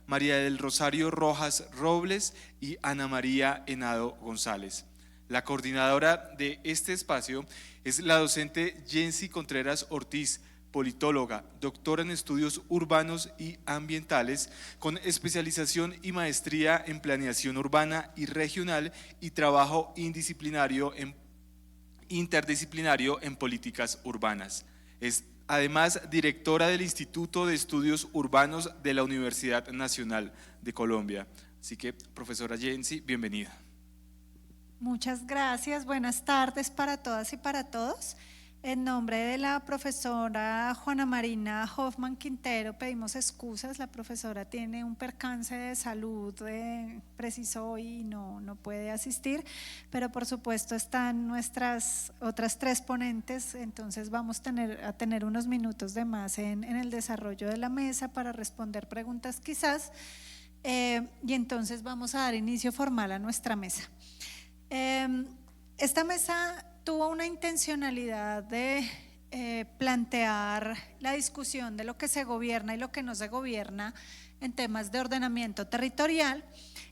María del Rosario Rojas Robles y Ana María Henao González. La coordinadora de este espacio es la docente Jensi Contreras Ortiz, politóloga, doctora en estudios urbanos y ambientales, con especialización y maestría en planeación urbana y regional y trabajo interdisciplinario en políticas urbanas. Es además directora del Instituto de Estudios Urbanos de la Universidad Nacional de Colombia. Así que, profesora Jensi, bienvenida. Muchas gracias, buenas tardes para todas y para todos. En nombre de la profesora Juana Marina Hoffman Quintero pedimos excusas. La profesora tiene un percance de salud preciso hoy y no puede asistir, pero por supuesto están nuestras otras tres ponentes, entonces vamos a tener unos minutos de más en el desarrollo de la mesa para responder preguntas quizás, y entonces vamos a dar inicio formal a nuestra mesa. Esta mesa tuvo una intencionalidad de plantear la discusión de lo que se gobierna y lo que no se gobierna en temas de ordenamiento territorial,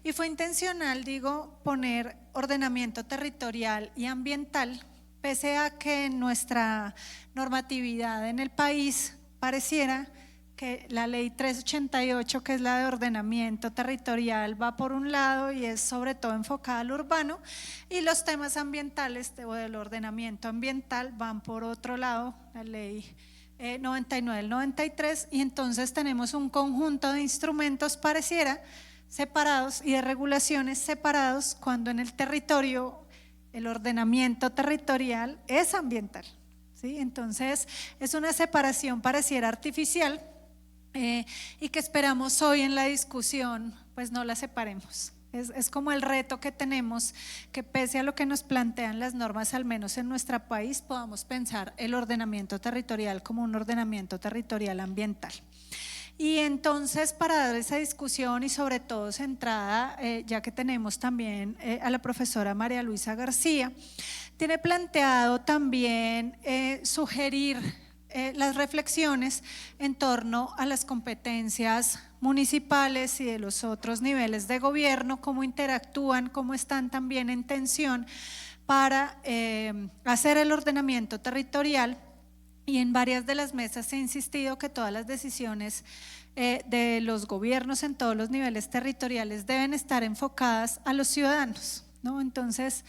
y fue intencional, digo, poner ordenamiento territorial y ambiental, pese a que en nuestra normatividad en el país pareciera que la ley 388, que es la de ordenamiento territorial, va por un lado y es sobre todo enfocada al urbano, y los temas ambientales o del ordenamiento ambiental van por otro lado, la ley 99 del 93, y entonces tenemos un conjunto de instrumentos pareciera separados y de regulaciones separados, cuando en el territorio el ordenamiento territorial es ambiental, ¿sí? Entonces es una separación pareciera artificial, y que esperamos hoy en la discusión pues no la separemos. Es como el reto que tenemos, que pese a lo que nos plantean las normas, al menos en nuestro país, podamos pensar el ordenamiento territorial como un ordenamiento territorial ambiental. Y entonces, para dar esa discusión y sobre todo centrada, ya que tenemos también a la profesora María Luisa García, tiene planteado también sugerir las reflexiones en torno a las competencias municipales y de los otros niveles de gobierno, cómo interactúan, cómo están también en tensión para hacer el ordenamiento territorial. Y en varias de las mesas se ha insistido que todas las decisiones de los gobiernos en todos los niveles territoriales deben estar enfocadas a los ciudadanos, ¿no? Entonces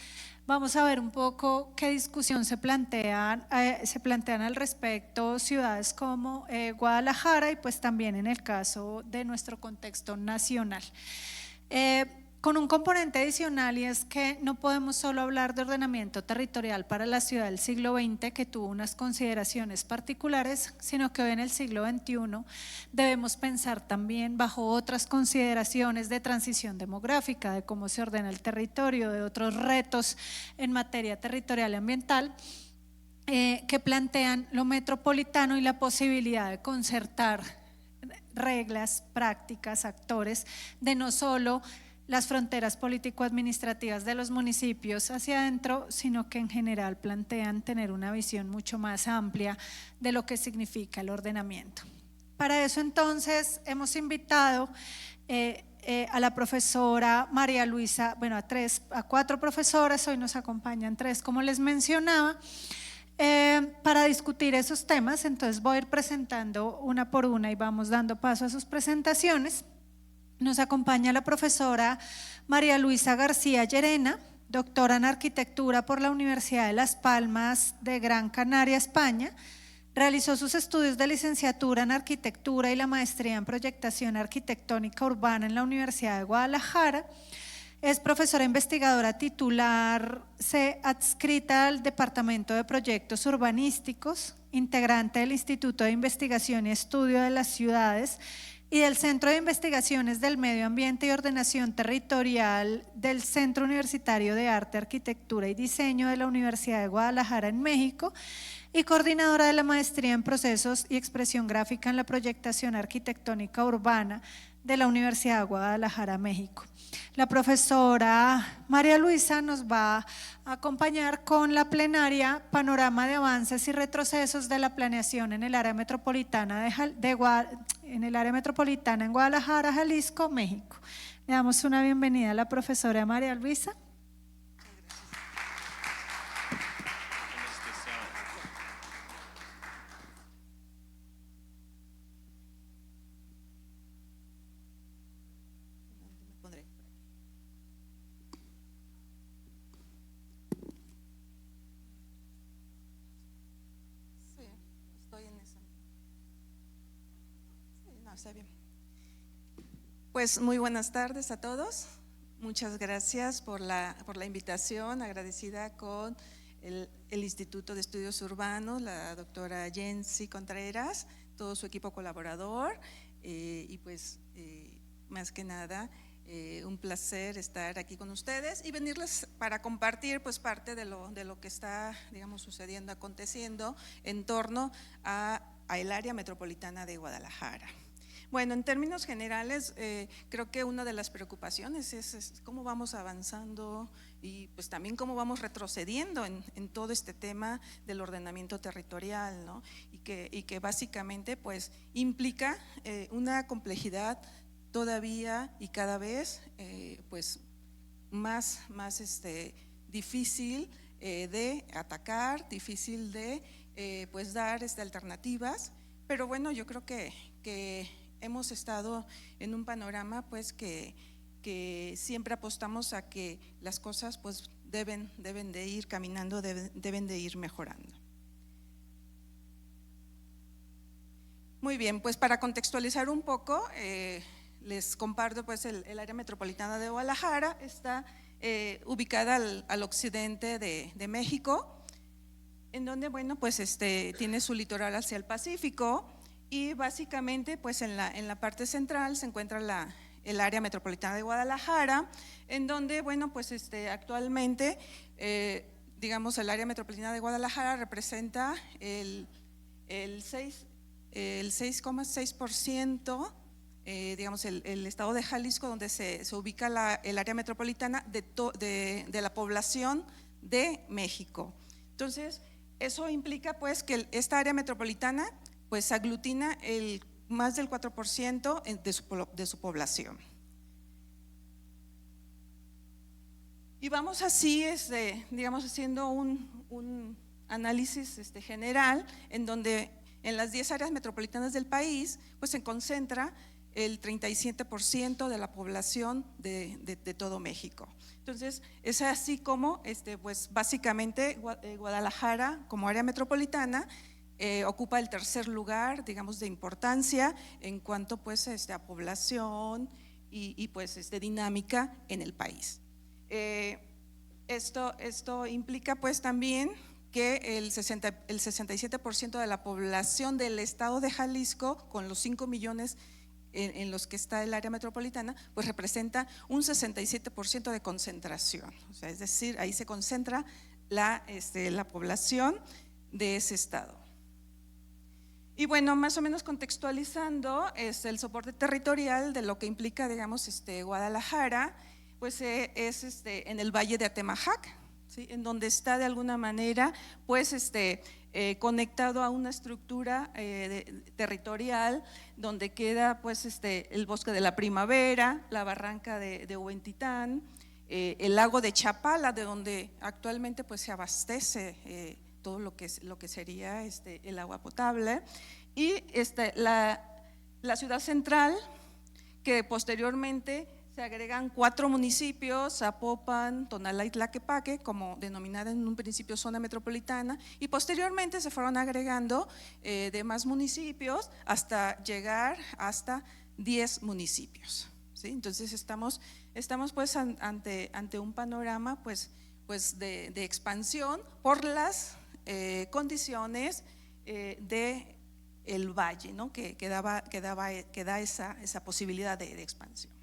vamos a ver un poco qué discusión se plantean al respecto ciudades como Guadalajara, y pues también en el caso de nuestro contexto nacional. Con un componente adicional, y es que no podemos solo hablar de ordenamiento territorial para la ciudad del siglo XX, que tuvo unas consideraciones particulares, sino que hoy en el siglo XXI debemos pensar también bajo otras consideraciones de transición demográfica, de cómo se ordena el territorio, de otros retos en materia territorial y ambiental, que plantean lo metropolitano y la posibilidad de concertar reglas, prácticas, actores, de no solo las fronteras político-administrativas de los municipios hacia adentro, sino que en general plantean tener una visión mucho más amplia de lo que significa el ordenamiento. Para eso entonces hemos invitado a la profesora María Luisa, bueno, a cuatro profesoras, hoy nos acompañan tres, como les mencionaba, para discutir esos temas. Entonces voy a ir presentando una por una y vamos dando paso a sus presentaciones. Nos acompaña la profesora María Luisa García Llerena, doctora en arquitectura por la Universidad de Las Palmas de Gran Canaria, España. Realizó sus estudios de licenciatura en arquitectura y la maestría en proyectación arquitectónica urbana en la Universidad de Guadalajara. Es profesora investigadora titular, adscrita al Departamento de Proyectos Urbanísticos, integrante del Instituto de Investigación y Estudio de las Ciudades y del Centro de Investigaciones del Medio Ambiente y Ordenación Territorial del Centro Universitario de Arte, Arquitectura y Diseño de la Universidad de Guadalajara en México, y coordinadora de la maestría en Procesos y Expresión Gráfica en la Proyectación Arquitectónica Urbana de la Universidad de Guadalajara, México. La profesora María Luisa nos va a acompañar con la plenaria Panorama de avances y retrocesos de la planeación en el área metropolitana en Guadalajara, Jalisco, México. Le damos una bienvenida a la profesora María Luisa. Está bien. Pues muy buenas tardes a todos. Muchas gracias por la invitación, agradecida con el Instituto de Estudios Urbanos, la doctora Jensi Contreras, todo su equipo colaborador y pues más que nada un placer estar aquí con ustedes y venirles para compartir pues parte de lo que está, digamos, sucediendo, aconteciendo en torno a el área metropolitana de Guadalajara. Bueno, en términos generales, creo que una de las preocupaciones es cómo vamos avanzando y pues también cómo vamos retrocediendo en todo este tema del ordenamiento territorial, ¿no? Y que básicamente pues implica una complejidad todavía y cada vez pues más difícil de atacar, difícil de pues dar alternativas, pero bueno, yo creo que hemos estado en un panorama pues que siempre apostamos a que las cosas pues deben de ir caminando, deben de ir mejorando. Muy bien, pues para contextualizar un poco, les comparto pues el área metropolitana de Guadalajara está ubicada al occidente de México, en donde bueno pues tiene su litoral hacia el Pacífico. Y básicamente pues en la parte central se encuentra el área metropolitana de Guadalajara, en donde bueno pues actualmente digamos el área metropolitana de Guadalajara representa el 6,6%, digamos el estado de Jalisco, donde se ubica el área metropolitana de la población de México. Entonces eso implica pues que esta área metropolitana pues aglutina más del 4% de su población. Y vamos así, digamos, haciendo un análisis general en donde en las 10 áreas metropolitanas del país pues se concentra el 37% de la población de todo México. Entonces es así como pues básicamente Guadalajara como área metropolitana ocupa el tercer lugar, digamos, de importancia en cuanto pues a población y pues dinámica en el país. Esto implica pues también que el 67% de la población del estado de Jalisco, con los 5 millones en los que está el área metropolitana, pues representa un 67% de concentración, o sea, es decir, ahí se concentra la población de ese estado. Y bueno, más o menos contextualizando el soporte territorial de lo que implica, digamos, Guadalajara, pues es en el Valle de Atemajac, ¿sí? En donde está de alguna manera pues conectado a una estructura territorial donde queda pues el Bosque de la Primavera, la Barranca de Huentitán, el lago de Chapala, de donde actualmente pues se abastece todo lo que sería el agua potable, y la ciudad central, que posteriormente se agregan 4 municipios: Zapopan, Tonalá y Tlaquepaque, como denominada en un principio zona metropolitana, y posteriormente se fueron agregando demás municipios hasta llegar hasta 10 municipios, ¿sí? Entonces estamos pues ante un panorama pues de expansión por las condiciones de el valle, ¿no? que da esa posibilidad de expansión.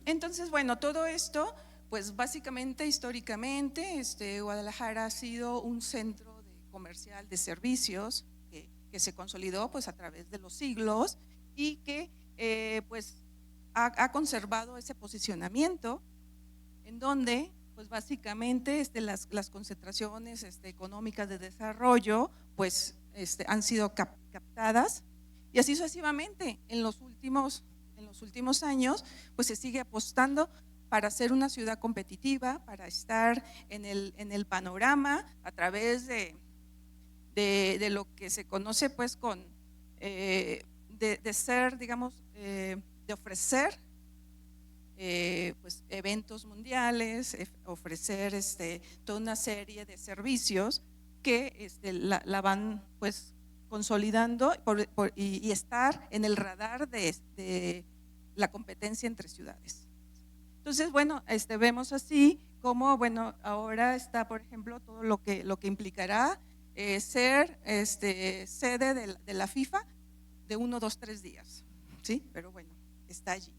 Entonces, bueno, todo esto, pues básicamente históricamente Guadalajara ha sido un centro comercial de servicios que que se consolidó pues a través de los siglos y que pues ha conservado ese posicionamiento en donde pues básicamente las concentraciones económicas de desarrollo pues han sido captadas, y así sucesivamente. En los últimos años pues se sigue apostando para ser una ciudad competitiva, para estar en el panorama a través de lo que se conoce pues de ser, digamos, de ofrecer pues eventos mundiales, ofrecer toda una serie de servicios que la van pues consolidando y estar en el radar de la competencia entre ciudades. Entonces, bueno, vemos así como, bueno, ahora está, por ejemplo, todo lo que implicará ser sede de la FIFA de 1, 2, 3 días, ¿sí? Pero bueno, está allí.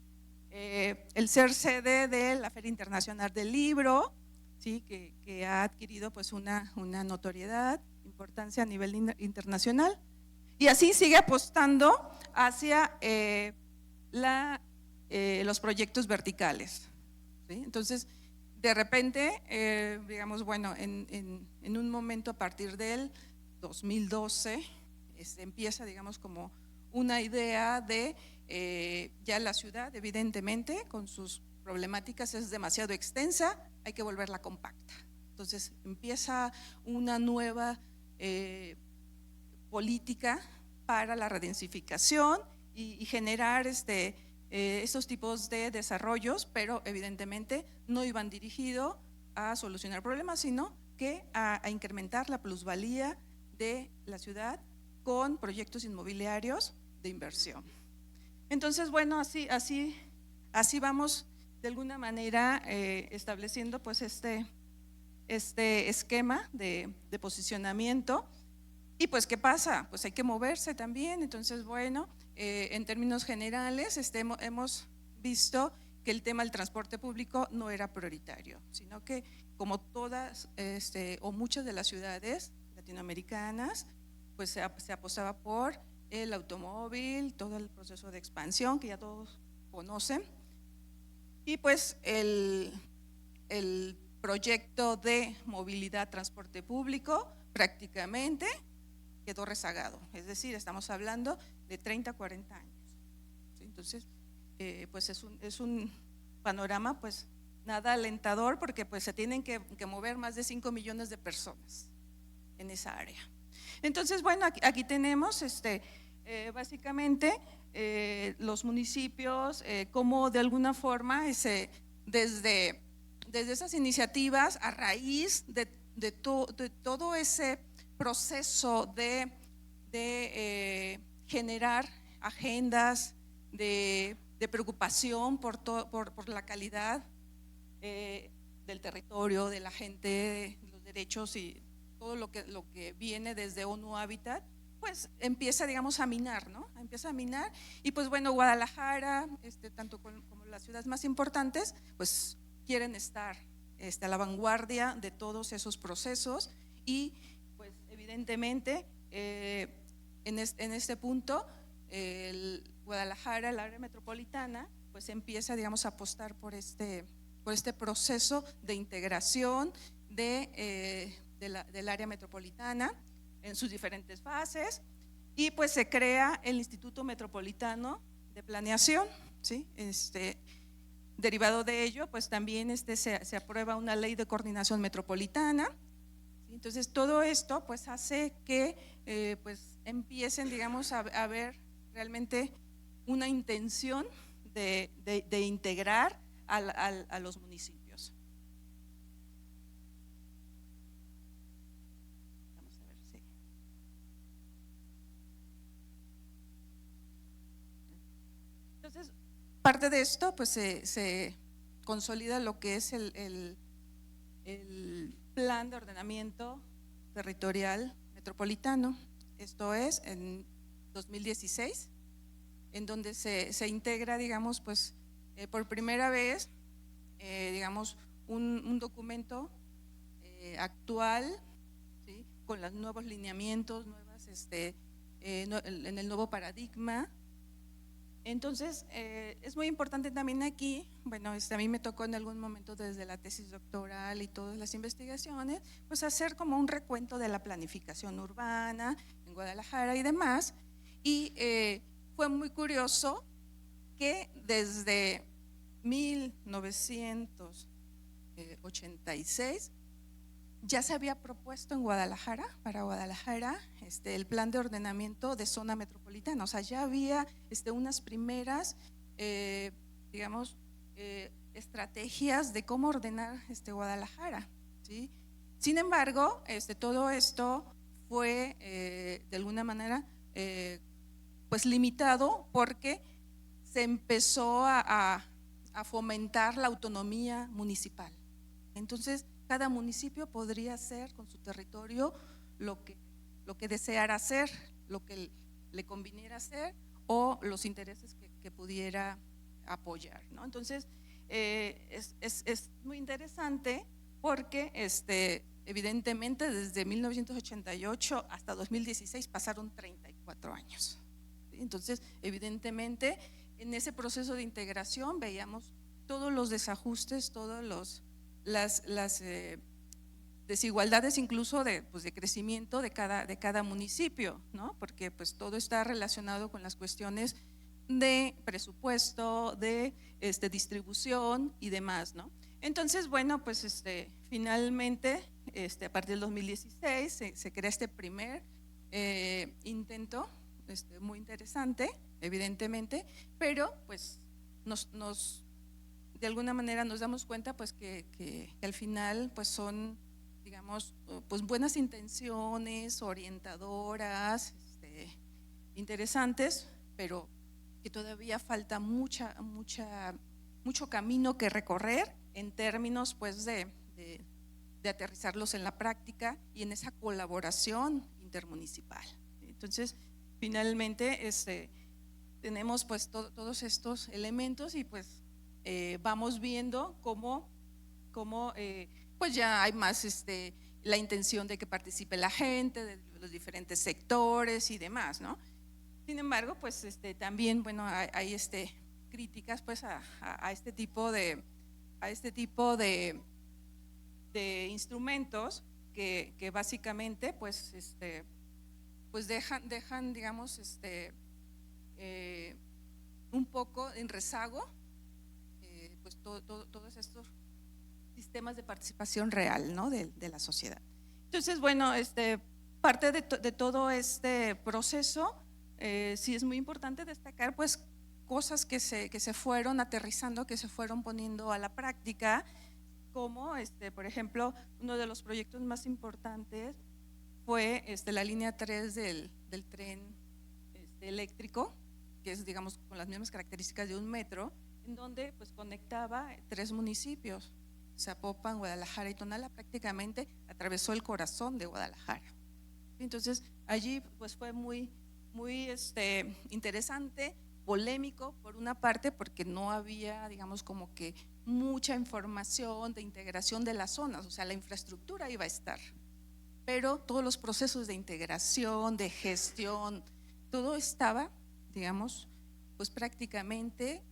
El ser sede de la Feria Internacional del Libro, ¿sí? que ha adquirido pues una notoriedad, importancia a nivel internacional, y así sigue apostando hacia los proyectos verticales, ¿sí? Entonces, de repente, digamos, bueno, en un momento a partir del 2012, empieza, digamos, como una idea de ya la ciudad, evidentemente, con sus problemáticas es demasiado extensa, hay que volverla compacta. Entonces empieza una nueva política para la redensificación y generar estos tipos de desarrollos, pero evidentemente no iban dirigidos a solucionar problemas, sino que a incrementar la plusvalía de la ciudad con proyectos inmobiliarios de inversión. Entonces, bueno, así vamos de alguna manera estableciendo pues este esquema de posicionamiento. Y pues, ¿qué pasa? Pues hay que moverse también. Entonces, bueno, en términos generales hemos visto que el tema del transporte público no era prioritario, sino que como todas o muchas de las ciudades latinoamericanas, pues se apostaba por el automóvil, todo el proceso de expansión que ya todos conocen, y pues el proyecto de movilidad, transporte público prácticamente quedó rezagado, es decir, estamos hablando de 30, 40 años. ¿Sí? Entonces, pues es un panorama pues nada alentador, porque pues se tienen que mover más de 5 millones de personas en esa área. Entonces, bueno, aquí tenemos básicamente los municipios, como de alguna forma desde esas iniciativas, a raíz de todo ese proceso de generar agendas de preocupación por la calidad del territorio, de la gente, los derechos y todo lo que viene desde ONU Habitat, pues empieza, digamos, a minar, ¿no? Empieza a minar, y pues bueno, Guadalajara, tanto como las ciudades más importantes, pues quieren estar a la vanguardia de todos esos procesos, y pues evidentemente en este punto Guadalajara, el área metropolitana, pues empieza, digamos, a apostar por este proceso de integración del área metropolitana en sus diferentes fases, y pues se crea el Instituto Metropolitano de Planeación, ¿sí? Derivado de ello, pues también se aprueba una ley de coordinación metropolitana, ¿sí? Entonces todo esto pues hace que pues empiecen, digamos, a ver realmente una intención de integrar a los municipios. Vamos a ver, sí. Entonces, parte de esto pues se consolida lo que es el plan de ordenamiento territorial metropolitano. Esto es en 2016, en donde se integra, digamos, pues por primera vez, digamos, un documento actual, ¿sí? Con los nuevos lineamientos, nuevas en el nuevo paradigma. Entonces, es muy importante también aquí, bueno, a mí me tocó en algún momento desde la tesis doctoral y todas las investigaciones, pues hacer como un recuento de la planificación urbana en Guadalajara y demás, y fue muy curioso que desde 1986 ya se había propuesto en Guadalajara, para Guadalajara, el plan de ordenamiento de zona metropolitana. O sea, ya había unas primeras, digamos, estrategias de cómo ordenar Guadalajara, ¿sí? Sin embargo, todo esto fue de alguna manera pues limitado porque se empezó a fomentar la autonomía municipal. Entonces, cada municipio podría hacer con su territorio lo que deseara hacer, lo que le conviniera hacer o los intereses que pudiera apoyar, ¿no? Entonces, es muy interesante porque evidentemente desde 1988 hasta 2016 pasaron 34 años. ¿Sí? Entonces, evidentemente, en ese proceso de integración veíamos todos los desajustes, todos las desigualdades incluso de crecimiento de cada municipio, ¿no? Porque pues todo está relacionado con las cuestiones de presupuesto, de distribución y demás, ¿no? Entonces, bueno, pues finalmente a partir del 2016 se crea este primer intento muy interesante, evidentemente, pero pues de alguna manera nos damos cuenta pues que al final pues son, digamos, pues buenas intenciones, orientadoras, interesantes, pero que todavía falta mucho camino que recorrer en términos pues de aterrizarlos en la práctica y en esa colaboración intermunicipal. Entonces, finalmente tenemos pues todos estos elementos y pues vamos viendo cómo pues ya hay más la intención de que participe la gente de los diferentes sectores y demás, ¿no? Sin embargo, pues también, bueno, hay críticas pues a este tipo de instrumentos que básicamente pues pues dejan digamos un poco en rezago pues todos estos sistemas de participación real, ¿no? de la sociedad. Entonces, bueno, parte de todo este proceso, sí es muy importante destacar pues cosas que se fueron aterrizando, que se fueron poniendo a la práctica, como por ejemplo, uno de los proyectos más importantes fue la línea 3 del tren eléctrico, que es, digamos, con las mismas características de un metro, en donde pues conectaba 3 municipios, Zapopan, Guadalajara y Tonalá. Prácticamente atravesó el corazón de Guadalajara. Entonces allí pues fue muy interesante, polémico por una parte, porque no había, digamos, como que mucha información de integración de las zonas, o sea, la infraestructura iba a estar, pero todos los procesos de integración, de gestión, todo estaba, digamos, pues prácticamente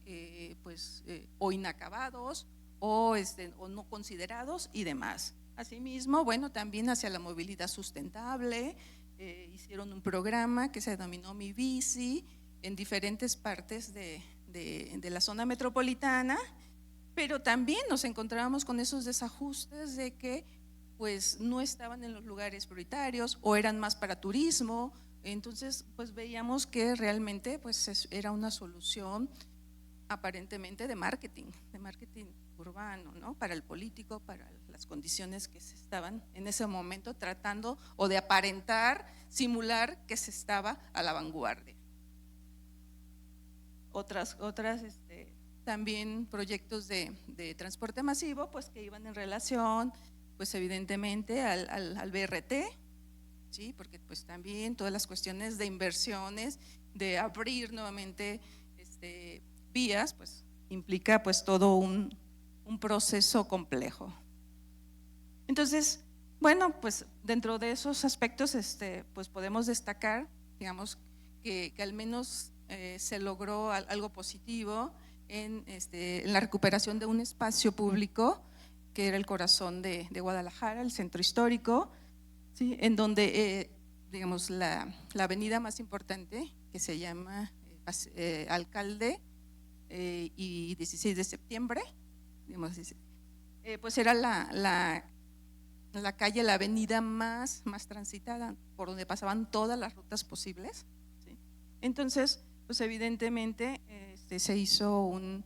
o inacabados o no considerados y demás. Asimismo, bueno, también hacia la movilidad sustentable, hicieron un programa que se denominó Mi Bici en diferentes partes de la zona metropolitana, pero también nos encontrábamos con esos desajustes de que pues no estaban en los lugares prioritarios o eran más para turismo. Entonces pues veíamos que realmente pues era una solución aparentemente de marketing urbano, ¿no? Para el político, para las condiciones que se estaban en ese momento tratando o de aparentar, simular que se estaba a la vanguardia. Otras también proyectos de transporte masivo pues que iban en relación pues evidentemente al BRT, ¿sí? Porque pues también todas las cuestiones de inversiones, de abrir nuevamente vías, pues implica pues todo un proceso complejo. Entonces, bueno, pues dentro de esos aspectos pues podemos destacar digamos, que al menos se logró algo positivo en la recuperación de un espacio público que era el corazón de Guadalajara, el centro histórico, ¿sí? En donde, digamos, la avenida más importante, que se llama Alcalde y 16 de septiembre, digamos, pues era la calle, la avenida más transitada, por donde pasaban todas las rutas posibles, ¿sí? Entonces, pues evidentemente se hizo un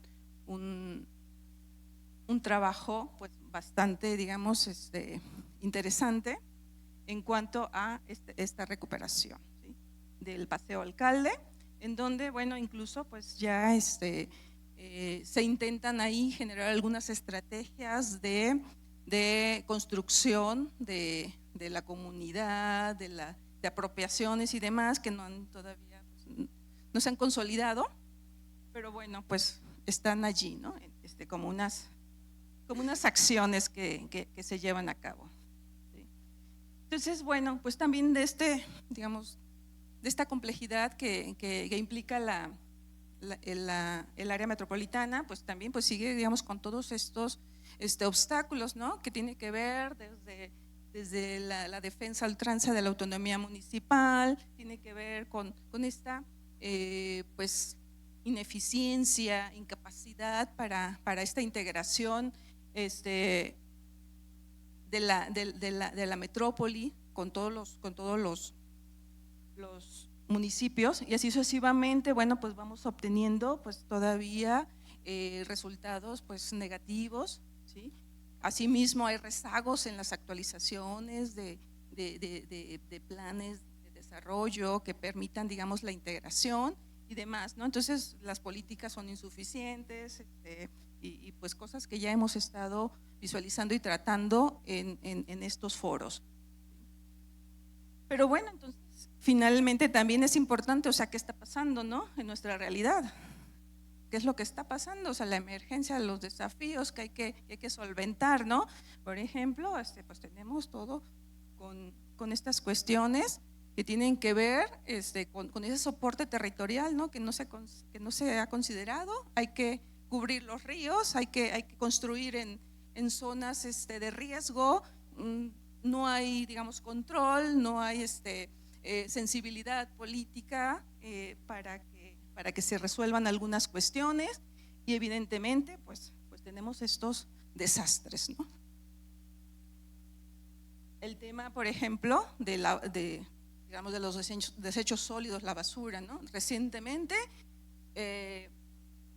trabajo pues bastante, digamos, interesante en cuanto a esta recuperación, ¿sí? Del Paseo Alcalde, en donde, bueno, incluso pues ya se intentan ahí generar algunas estrategias de construcción de la comunidad, de apropiaciones y demás que no han todavía, pues, no se han consolidado, pero bueno, pues están allí, ¿no? Como unas acciones que se llevan a cabo, ¿sí? Entonces, bueno, pues también digamos, de esta complejidad que implica el área metropolitana, pues también pues sigue, digamos, con todos estos obstáculos, ¿no? Que tiene que ver desde la defensa a ultranza de la autonomía municipal, tiene que ver con esta pues ineficiencia, incapacidad para esta integración de la metrópoli con todos los municipios, y así sucesivamente. Bueno, pues vamos obteniendo pues todavía resultados pues negativos, ¿sí? Asimismo hay rezagos en las actualizaciones de planes de desarrollo que permitan, digamos, la integración y demás, ¿no? Entonces las políticas son insuficientes y pues cosas que ya hemos estado visualizando y tratando en estos foros. Pero bueno, entonces finalmente también es importante, o sea, ¿qué está pasando, no? En nuestra realidad. ¿Qué es lo que está pasando? O sea, la emergencia, los desafíos que hay que solventar, ¿no? Por ejemplo, pues tenemos todo con estas cuestiones que tienen que ver con ese soporte territorial, ¿no? Que no se ha considerado. Hay que cubrir los ríos, hay que construir en zonas de riesgo. No hay, digamos, control, no hay sensibilidad política para que se resuelvan algunas cuestiones, y evidentemente pues tenemos estos desastres, ¿no? El tema, por ejemplo, digamos, de los desechos sólidos, la basura, ¿no? Recientemente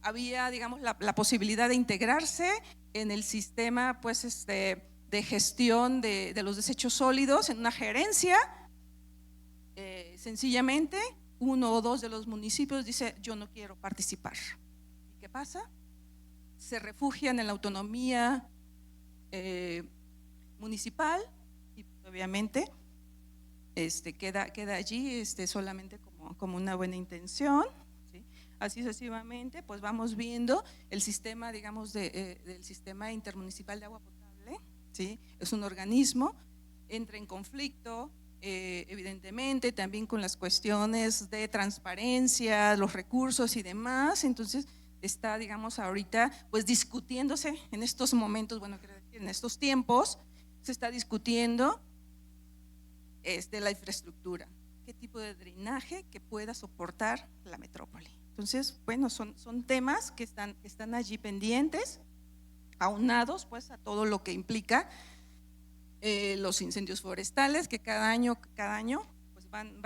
había, digamos, la posibilidad de integrarse en el sistema pues de gestión de los desechos sólidos en una gerencia. Sencillamente uno o dos de los municipios dice yo no quiero participar. ¿Y qué pasa? Se refugian en la autonomía municipal y obviamente queda allí solamente como una buena intención, ¿sí? Así sucesivamente pues vamos viendo el sistema, digamos, del sistema intermunicipal de agua potable, ¿sí? Es un organismo, entra en conflicto evidentemente también con las cuestiones de transparencia, los recursos y demás. Entonces está, digamos, ahorita pues discutiéndose en estos momentos, bueno, en estos tiempos se está discutiendo la infraestructura, qué tipo de drenaje que pueda soportar la metrópoli. Entonces, bueno, son temas que están allí pendientes, aunados pues a todo lo que implica los incendios forestales, que cada año pues van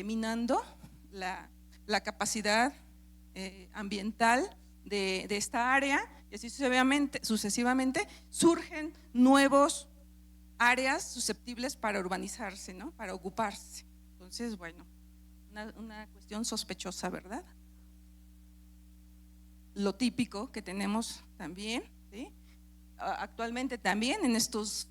minando la capacidad ambiental de esta área, y así sucesivamente surgen nuevos áreas susceptibles para urbanizarse, ¿no? Para ocuparse. Entonces, bueno, una cuestión sospechosa, ¿verdad? Lo típico que tenemos también, ¿sí? Actualmente también en estos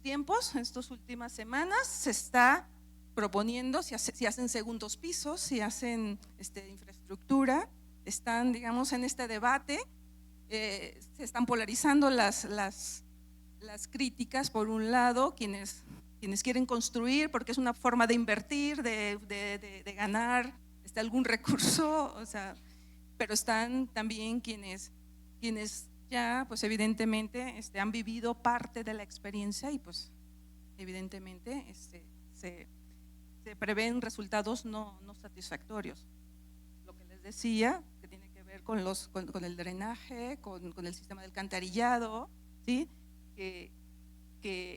tiempos, en estas últimas semanas, se está proponiendo si hacen segundos pisos, si hacen infraestructura. Están, digamos, en este debate, se están polarizando las críticas. Por un lado, quienes quienes quieren construir, porque es una forma de invertir, de ganar algún recurso, o sea, pero están también quienes ya, pues evidentemente han vivido parte de la experiencia y pues evidentemente se prevén resultados no satisfactorios. Lo que les decía, que tiene que ver con el drenaje, con el sistema de alcantarillado, ¿sí? Que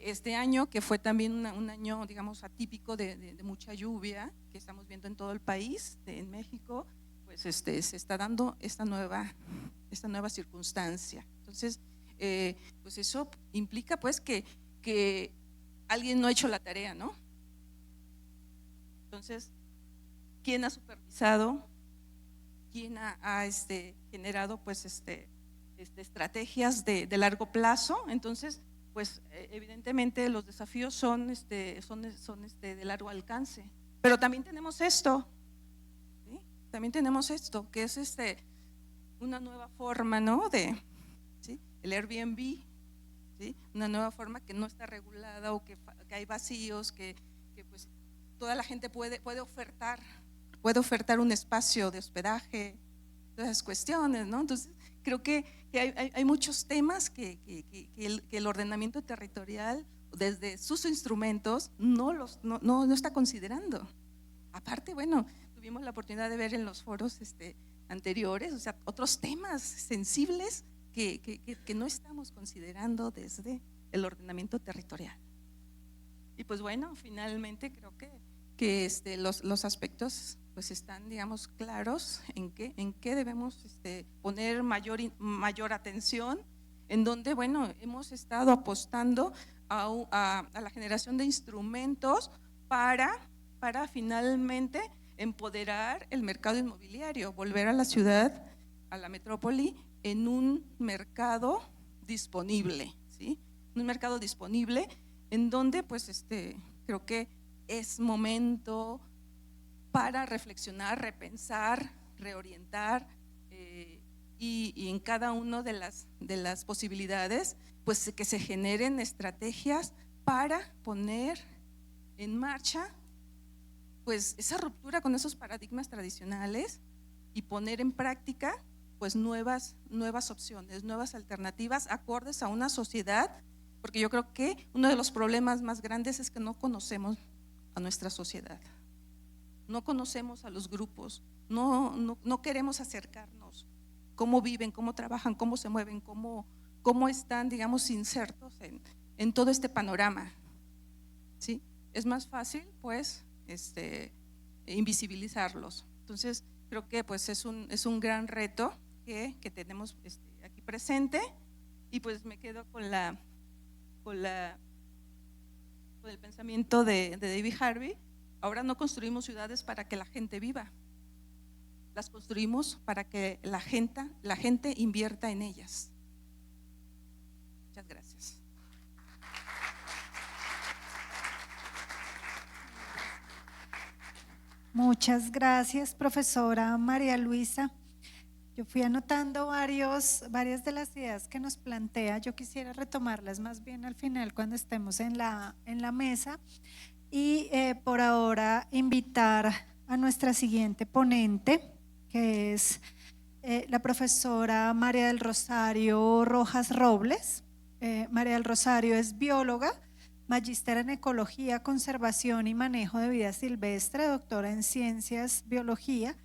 este año, que fue también un año, digamos, atípico de mucha lluvia, que estamos viendo en todo el país, en México, pues se está dando esta nueva circunstancia. Entonces, pues eso implica pues que alguien no ha hecho la tarea, ¿no? Entonces, ¿quién ha supervisado? ¿Quién ha generado pues estrategias de largo plazo? Entonces, pues evidentemente los desafíos son de largo alcance. Pero también tenemos esto, ¿sí? También tenemos esto, que es una nueva forma, ¿no? ¿sí? El Airbnb, ¿sí? Una nueva forma que no está regulada o que hay vacíos, que pues toda la gente puede ofertar un espacio de hospedaje, todas esas cuestiones, ¿no? Entonces, creo que hay muchos temas que el ordenamiento territorial, desde sus instrumentos, no está considerando. Aparte, bueno, tuvimos la oportunidad de ver en los foros anteriores, o sea, otros temas sensibles que no estamos considerando desde el ordenamiento territorial. Y pues bueno, finalmente creo que los aspectos pues están, digamos, claros en qué debemos poner mayor atención, en donde, bueno, hemos estado apostando a la generación de instrumentos para finalmente empoderar el mercado inmobiliario, volver a la ciudad, a la metrópoli, en un mercado disponible, ¿sí? Un mercado disponible en donde pues creo que es momento para reflexionar, repensar, reorientar y en cada una de las posibilidades pues que se generen estrategias para poner en marcha pues esa ruptura con esos paradigmas tradicionales y poner en práctica pues nuevas opciones, nuevas alternativas acordes a una sociedad, porque yo creo que uno de los problemas más grandes es que no conocemos a nuestra sociedad, no conocemos a los grupos, no queremos acercarnos, cómo viven, cómo trabajan, cómo se mueven, cómo están, digamos, insertos en todo este panorama, ¿sí? Es más fácil pues invisibilizarlos. Entonces creo que pues es un gran reto que tenemos aquí presente, y pues me quedo con el pensamiento de David Harvey. Ahora no construimos ciudades para que la gente viva, las construimos para que la gente invierta en ellas. Muchas gracias. Muchas gracias, profesora María Luisa. Yo fui anotando varias de las ideas que nos plantea. Yo quisiera retomarlas más bien al final cuando estemos en la mesa, y por ahora invitar a nuestra siguiente ponente, que es la profesora María del Rosario Rojas Robles. María del Rosario es bióloga, magíster en Ecología, Conservación y Manejo de Vida Silvestre, doctora en Ciencias Biología,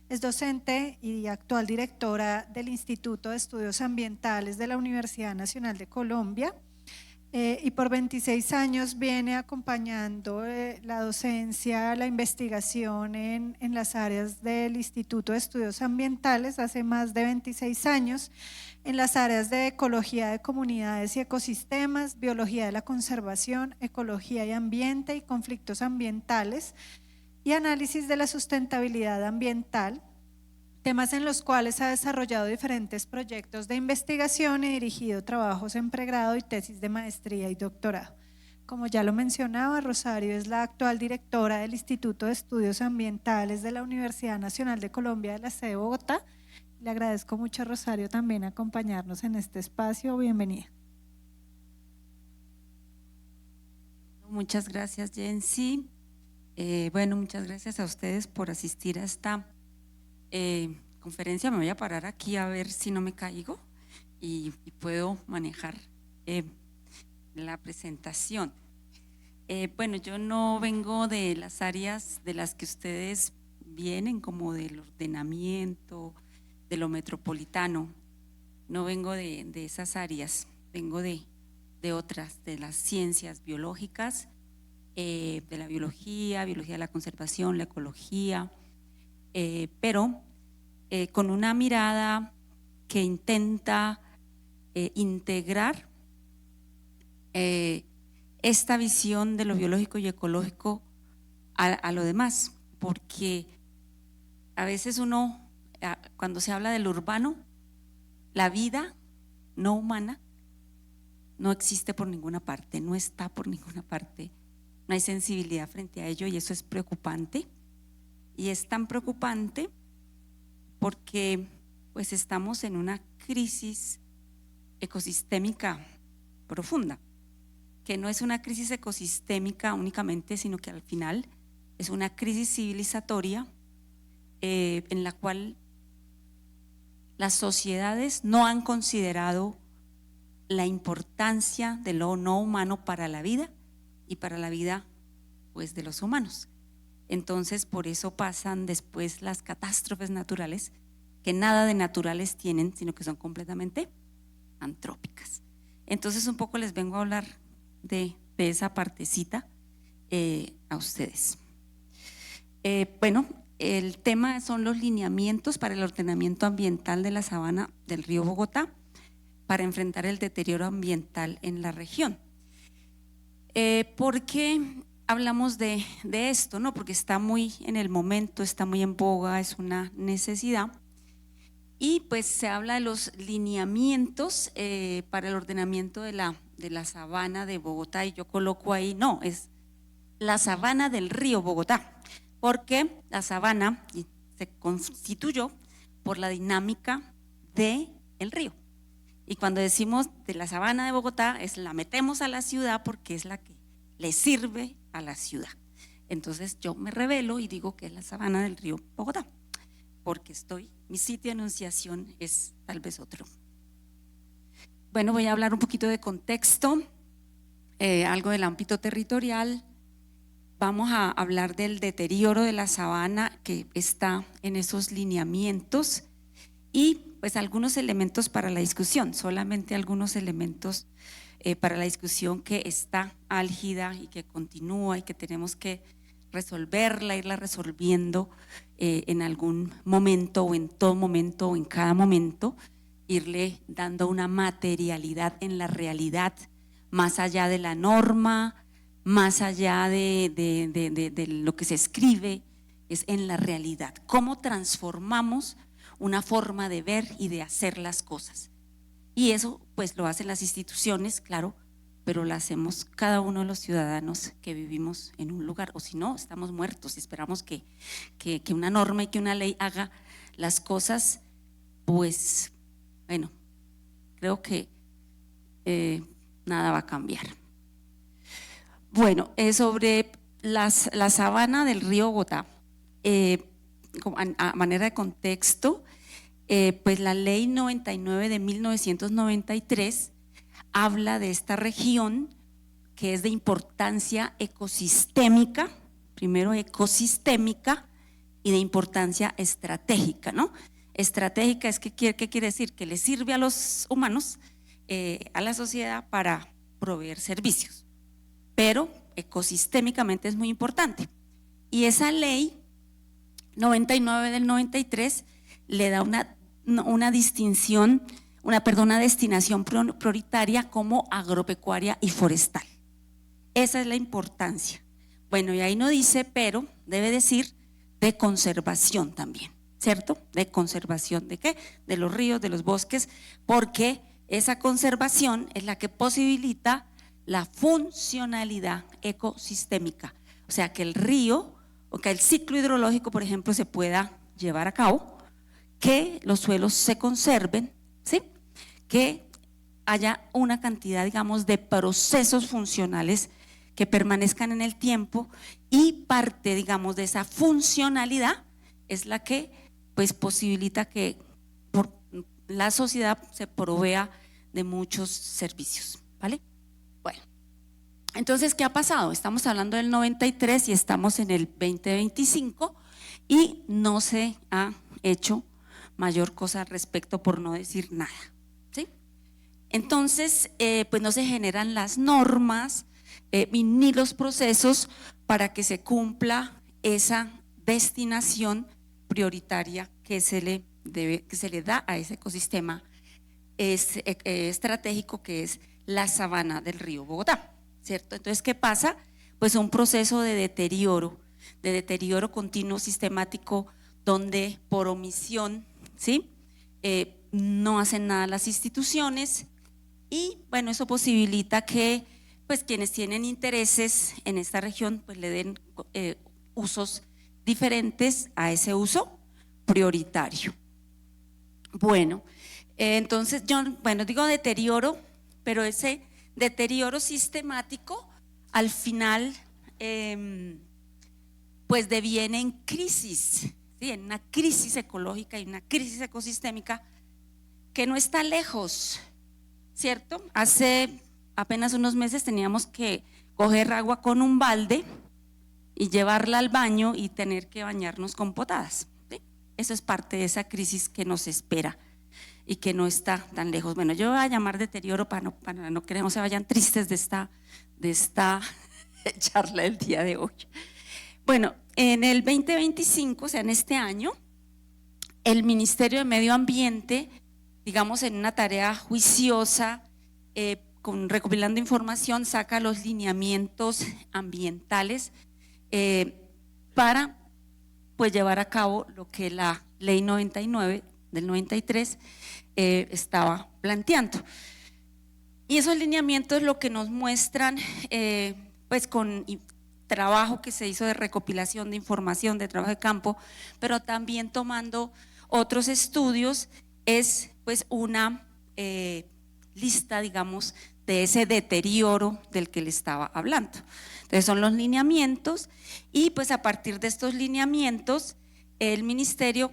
es docente y actual directora del Instituto de Estudios Ambientales de la Universidad Nacional de Colombia, y por 26 años viene acompañando la docencia, la investigación en las áreas del Instituto de Estudios Ambientales, hace más de 26 años, en las áreas de ecología de comunidades y ecosistemas, biología de la conservación, ecología y ambiente y conflictos ambientales y análisis de la sustentabilidad ambiental, temas en los cuales ha desarrollado diferentes proyectos de investigación y dirigido trabajos en pregrado y tesis de maestría y doctorado. Como ya lo mencionaba, Rosario es la actual directora del Instituto de Estudios Ambientales de la Universidad Nacional de Colombia de la sede de Bogotá. Le agradezco mucho a Rosario también acompañarnos en este espacio. Bienvenida. Muchas gracias, Jensi. Bueno, muchas gracias a ustedes por asistir a esta conferencia. Me voy a parar aquí a ver si no me caigo y puedo manejar la presentación. Bueno, yo no vengo de las áreas de las que ustedes vienen, como del ordenamiento, de lo metropolitano. No vengo de esas áreas, vengo de otras, de las ciencias biológicas, de la biología de la conservación, la ecología, pero con una mirada que intenta integrar esta visión de lo biológico y ecológico a lo demás, porque a veces uno, cuando se habla del urbano, la vida no humana no existe por ninguna parte, no está por ninguna parte, no hay sensibilidad frente a ello y eso es preocupante. Y es tan preocupante porque pues estamos en una crisis ecosistémica profunda, que no es una crisis ecosistémica únicamente, sino que al final es una crisis civilizatoria en la cual las sociedades no han considerado la importancia de lo no humano para la vida y para la vida pues de los humanos. Entonces por eso pasan después las catástrofes naturales, que nada de naturales tienen, sino que son completamente antrópicas. Entonces un poco les vengo a hablar de esa partecita a ustedes. Bueno, el tema son los lineamientos para el ordenamiento ambiental de la sabana del río Bogotá para enfrentar el deterioro ambiental en la región. ¿Por qué hablamos de esto? ¿No? Porque está muy en el momento, está muy en boga, es una necesidad. Y pues se habla de los lineamientos para el ordenamiento de la sabana de Bogotá, y yo coloco ahí, no, es la sabana del río Bogotá, porque la sabana se constituyó por la dinámica del río. Y cuando decimos de la sabana de Bogotá, la metemos a la ciudad porque es la que le sirve a la ciudad. Entonces yo me revelo y digo que es la sabana del río Bogotá, porque mi sitio de enunciación es tal vez otro. Bueno, voy a hablar un poquito de contexto, algo del ámbito territorial. Vamos a hablar del deterioro de la sabana que está en esos lineamientos y pues algunos elementos para la discusión, solamente algunos elementos para la discusión que está álgida y que continúa y que tenemos que resolverla, irla resolviendo en algún momento o en todo momento o en cada momento, irle dando una materialidad en la realidad, más allá de la norma, más allá de lo que se escribe, es en la realidad. ¿Cómo transformamos una forma de ver y de hacer las cosas? Y eso pues lo hacen las instituciones, claro, pero lo hacemos cada uno de los ciudadanos que vivimos en un lugar, o si no, estamos muertos y esperamos que una norma y que una ley haga las cosas, pues bueno, creo que nada va a cambiar. Bueno, sobre la sabana del río Bogotá, a manera de contexto, pues la ley 99 de 1993 habla de esta región que es de importancia ecosistémica, primero ecosistémica y de importancia estratégica, ¿no? Estratégica es ¿qué quiere decir? Que le sirve a los humanos, a la sociedad para proveer servicios, pero ecosistémicamente es muy importante. Y esa ley 99 del 93 le da una distinción, una destinación prioritaria como agropecuaria y forestal. Esa es la importancia. Bueno, y ahí no dice, pero debe decir de conservación también, ¿cierto? De conservación ¿de qué? De los ríos, de los bosques, porque esa conservación es la que posibilita la funcionalidad ecosistémica, o sea, que el río o que el ciclo hidrológico, por ejemplo, se pueda llevar a cabo, que los suelos se conserven, ¿sí? Que haya una cantidad, digamos, de procesos funcionales que permanezcan en el tiempo, y parte, digamos, de esa funcionalidad es la que pues posibilita que la sociedad se provea de muchos servicios, ¿vale? Bueno, entonces, ¿qué ha pasado? Estamos hablando del 93 y estamos en el 2025 y no se ha hecho mayor cosa al respecto, por no decir nada, ¿sí? Entonces, pues no se generan las normas ni los procesos para que se cumpla esa destinación prioritaria que se le da a ese ecosistema estratégico que es la sabana del río Bogotá, ¿cierto? Entonces, ¿qué pasa? Pues un proceso de deterioro continuo, sistemático, donde por omisión, ¿sí? No hacen nada las instituciones, y bueno, eso posibilita que pues quienes tienen intereses en esta región pues le den usos diferentes a ese uso prioritario. Bueno, entonces yo, bueno, digo deterioro, pero ese deterioro sistemático al final pues deviene en crisis, ¿sí? En una crisis ecológica y una crisis ecosistémica que no está lejos, ¿cierto? Hace apenas unos meses teníamos que coger agua con un balde y llevarla al baño y tener que bañarnos con potadas, ¿sí? Eso es parte de esa crisis que nos espera y que no está tan lejos. Bueno, yo voy a llamar deterioro para que no se vayan tristes de esta charla del día de hoy. Bueno, en el 2025, o sea, en este año, el Ministerio de Medio Ambiente, digamos, en una tarea juiciosa, recopilando información, saca los lineamientos ambientales para pues llevar a cabo lo que la Ley 99 del 93 estaba planteando. Y esos lineamientos lo que nos muestran, pues con trabajo que se hizo de recopilación de información, de trabajo de campo, pero también tomando otros estudios, es pues una lista, digamos, de ese deterioro del que le estaba hablando. Entonces son los lineamientos, y pues a partir de estos lineamientos el ministerio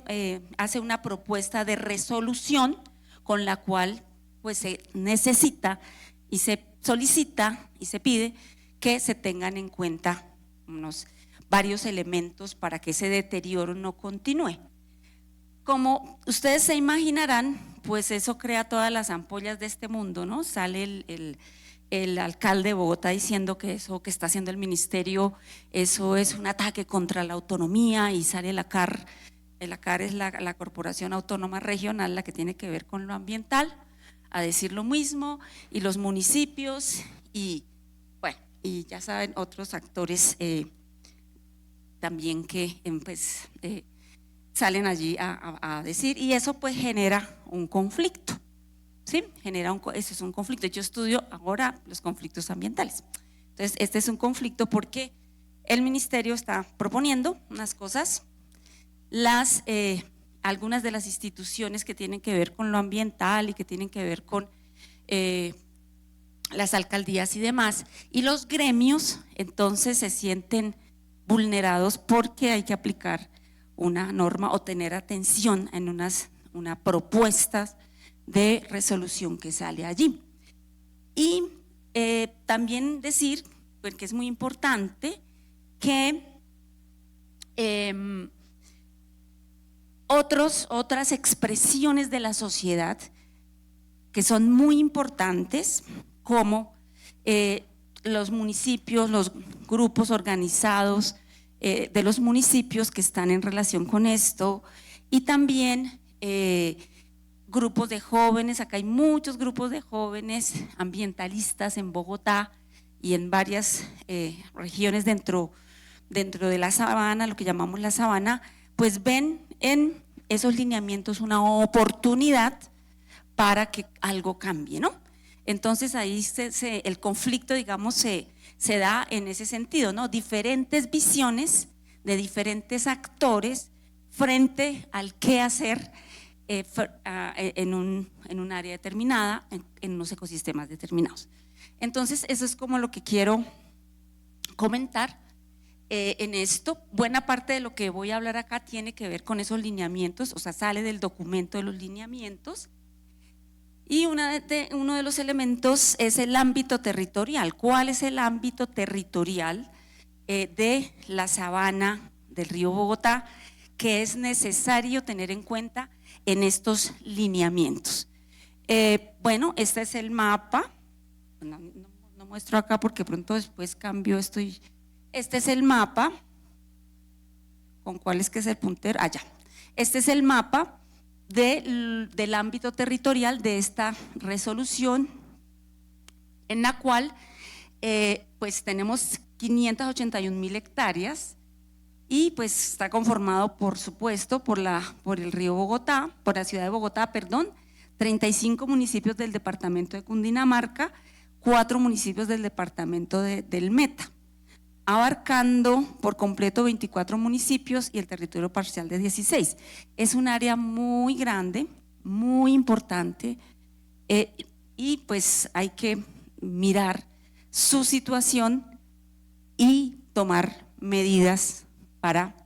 hace una propuesta de resolución con la cual pues se necesita y se solicita y se pide que se tengan en cuenta varios elementos para que ese deterioro no continúe. Como ustedes se imaginarán, pues eso crea todas las ampollas de este mundo, ¿no? Sale el alcalde de Bogotá diciendo que eso que está haciendo el ministerio, eso es un ataque contra la autonomía, y sale la CAR. La CAR es la Corporación Autónoma Regional, la que tiene que ver con lo ambiental, a decir lo mismo, y los municipios, y bueno, y ya saben, otros actores también que pues salen allí a decir, y eso pues genera un conflicto, ¿sí? Ese es un conflicto. Yo estudio ahora los conflictos ambientales. Entonces, este es un conflicto porque el ministerio está proponiendo unas cosas, algunas de las instituciones que tienen que ver con lo ambiental y que tienen que ver con las alcaldías y demás, y los gremios entonces se sienten vulnerados porque hay que aplicar una norma o tener atención en una propuesta de resolución que sale allí. Y también decir, porque es muy importante, que otras expresiones de la sociedad que son muy importantes, como los municipios, los grupos organizados de los municipios que están en relación con esto, y también grupos de jóvenes. Acá hay muchos grupos de jóvenes ambientalistas en Bogotá y en varias regiones dentro de la sabana, lo que llamamos la sabana, pues ven en esos lineamientos una oportunidad para que algo cambie, ¿no? Entonces ahí el conflicto, digamos, se da en ese sentido, ¿no? Diferentes visiones de diferentes actores frente al qué hacer en un área determinada, en unos ecosistemas determinados. Entonces eso es como lo que quiero comentar en esto. Buena parte de lo que voy a hablar acá tiene que ver con esos lineamientos, o sea, sale del documento de los lineamientos. Y uno de los elementos es el ámbito territorial. ¿Cuál es el ámbito territorial de la sabana del río Bogotá que es necesario tener en cuenta en estos lineamientos? Bueno, este es el mapa. No muestro acá porque pronto después cambio esto. Este es el mapa. ¿Con cuál es que es el puntero? Allá. Este es el mapa del ámbito territorial de esta resolución, en la cual pues tenemos 581.000 hectáreas y pues está conformado, por supuesto, por el río Bogotá, por la ciudad de Bogotá, perdón, 35 municipios del departamento de Cundinamarca, 4 municipios del departamento del Meta, abarcando por completo 24 municipios y el territorio parcial de 16. Es un área muy grande, muy importante, y pues hay que mirar su situación y tomar medidas para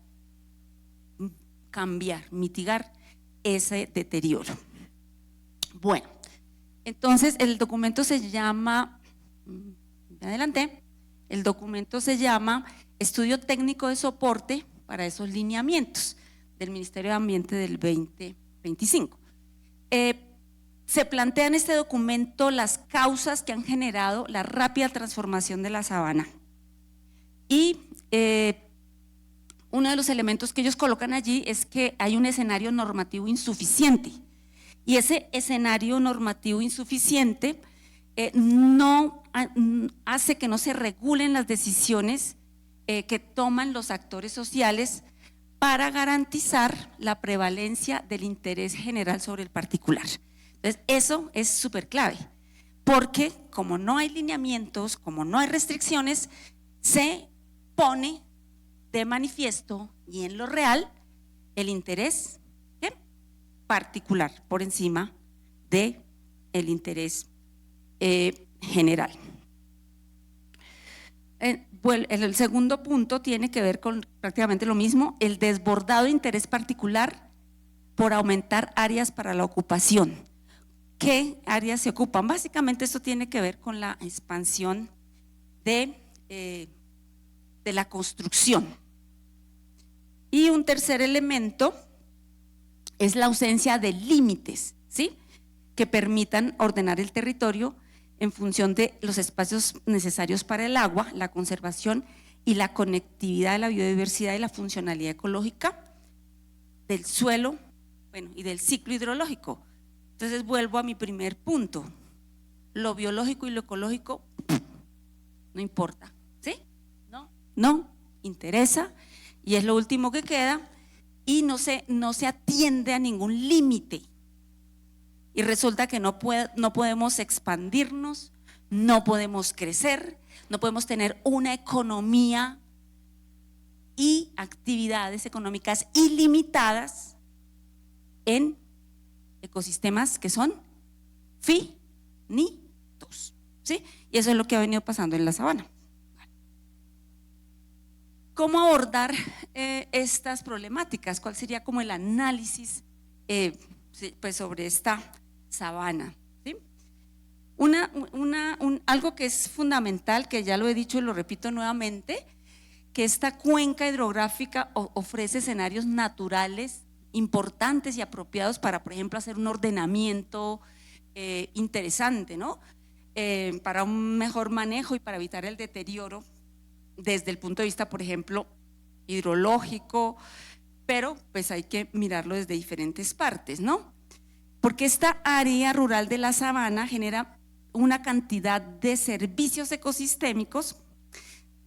cambiar, mitigar ese deterioro. Bueno, entonces el documento se llama, adelante. El documento se llama Estudio Técnico de Soporte para esos lineamientos del Ministerio de Ambiente del 2025. Se plantea en este documento las causas que han generado la rápida transformación de la sabana. Y uno de los elementos que ellos colocan allí es que hay un escenario normativo insuficiente. Y ese escenario normativo insuficiente no hace que no se regulen las decisiones que toman los actores sociales para garantizar la prevalencia del interés general sobre el particular. Entonces, eso es súper clave, porque como no hay lineamientos, como no hay restricciones, se pone de manifiesto y en lo real el interés particular por encima del interés general. El segundo punto tiene que ver con prácticamente lo mismo, el desbordado interés particular por aumentar áreas para la ocupación. ¿Qué áreas se ocupan? Básicamente esto tiene que ver con la expansión de la construcción. Y un tercer elemento es la ausencia de límites, ¿sí?, que permitan ordenar el territorio en función de los espacios necesarios para el agua, la conservación y la conectividad de la biodiversidad y la funcionalidad ecológica del suelo, bueno, y del ciclo hidrológico. Entonces vuelvo a mi primer punto, lo biológico y lo ecológico no importa, ¿sí? No interesa y es lo último que queda y no se atiende a ningún límite. Y resulta que no podemos expandirnos, no podemos crecer, no podemos tener una economía y actividades económicas ilimitadas en ecosistemas que son finitos, ¿sí? Y eso es lo que ha venido pasando en la sabana. ¿Cómo abordar estas problemáticas? ¿Cuál sería como el análisis pues sobre esta sabana? ¿Sí? Algo que es fundamental, que ya lo he dicho y lo repito nuevamente, que esta cuenca hidrográfica ofrece escenarios naturales importantes y apropiados para, por ejemplo, hacer un ordenamiento interesante, ¿no? Para un mejor manejo y para evitar el deterioro desde el punto de vista, por ejemplo, hidrológico, pero pues hay que mirarlo desde diferentes partes, ¿no? Porque esta área rural de la sabana genera una cantidad de servicios ecosistémicos.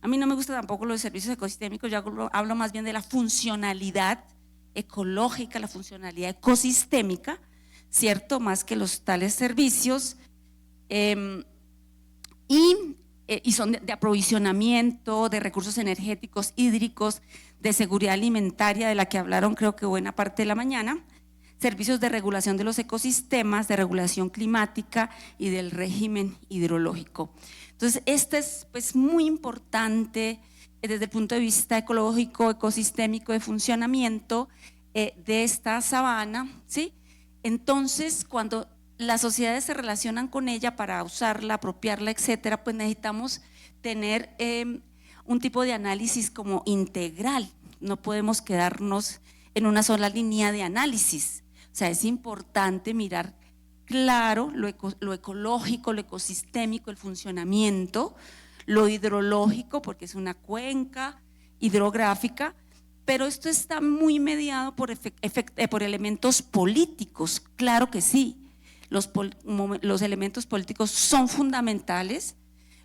A mí no me gusta tampoco los servicios ecosistémicos, yo hablo más bien de la funcionalidad ecológica, la funcionalidad ecosistémica, ¿cierto? Más que los tales servicios, y son de aprovisionamiento, de recursos energéticos, hídricos, de seguridad alimentaria, de la que hablaron creo que buena parte de la mañana. servicios de regulación de los ecosistemas, de regulación climática y del régimen hidrológico. Entonces, este es pues muy importante desde el punto de vista ecológico, ecosistémico, de funcionamiento de esta sabana, ¿sí? Entonces, cuando las sociedades se relacionan con ella para usarla, apropiarla, etcétera, pues necesitamos tener un tipo de análisis como integral. No podemos quedarnos en una sola línea de análisis. O sea, es importante mirar claro lo ecológico, lo ecosistémico, el funcionamiento, lo hidrológico, porque es una cuenca hidrográfica, pero esto está muy mediado por elementos políticos, claro que sí. Los elementos políticos son fundamentales,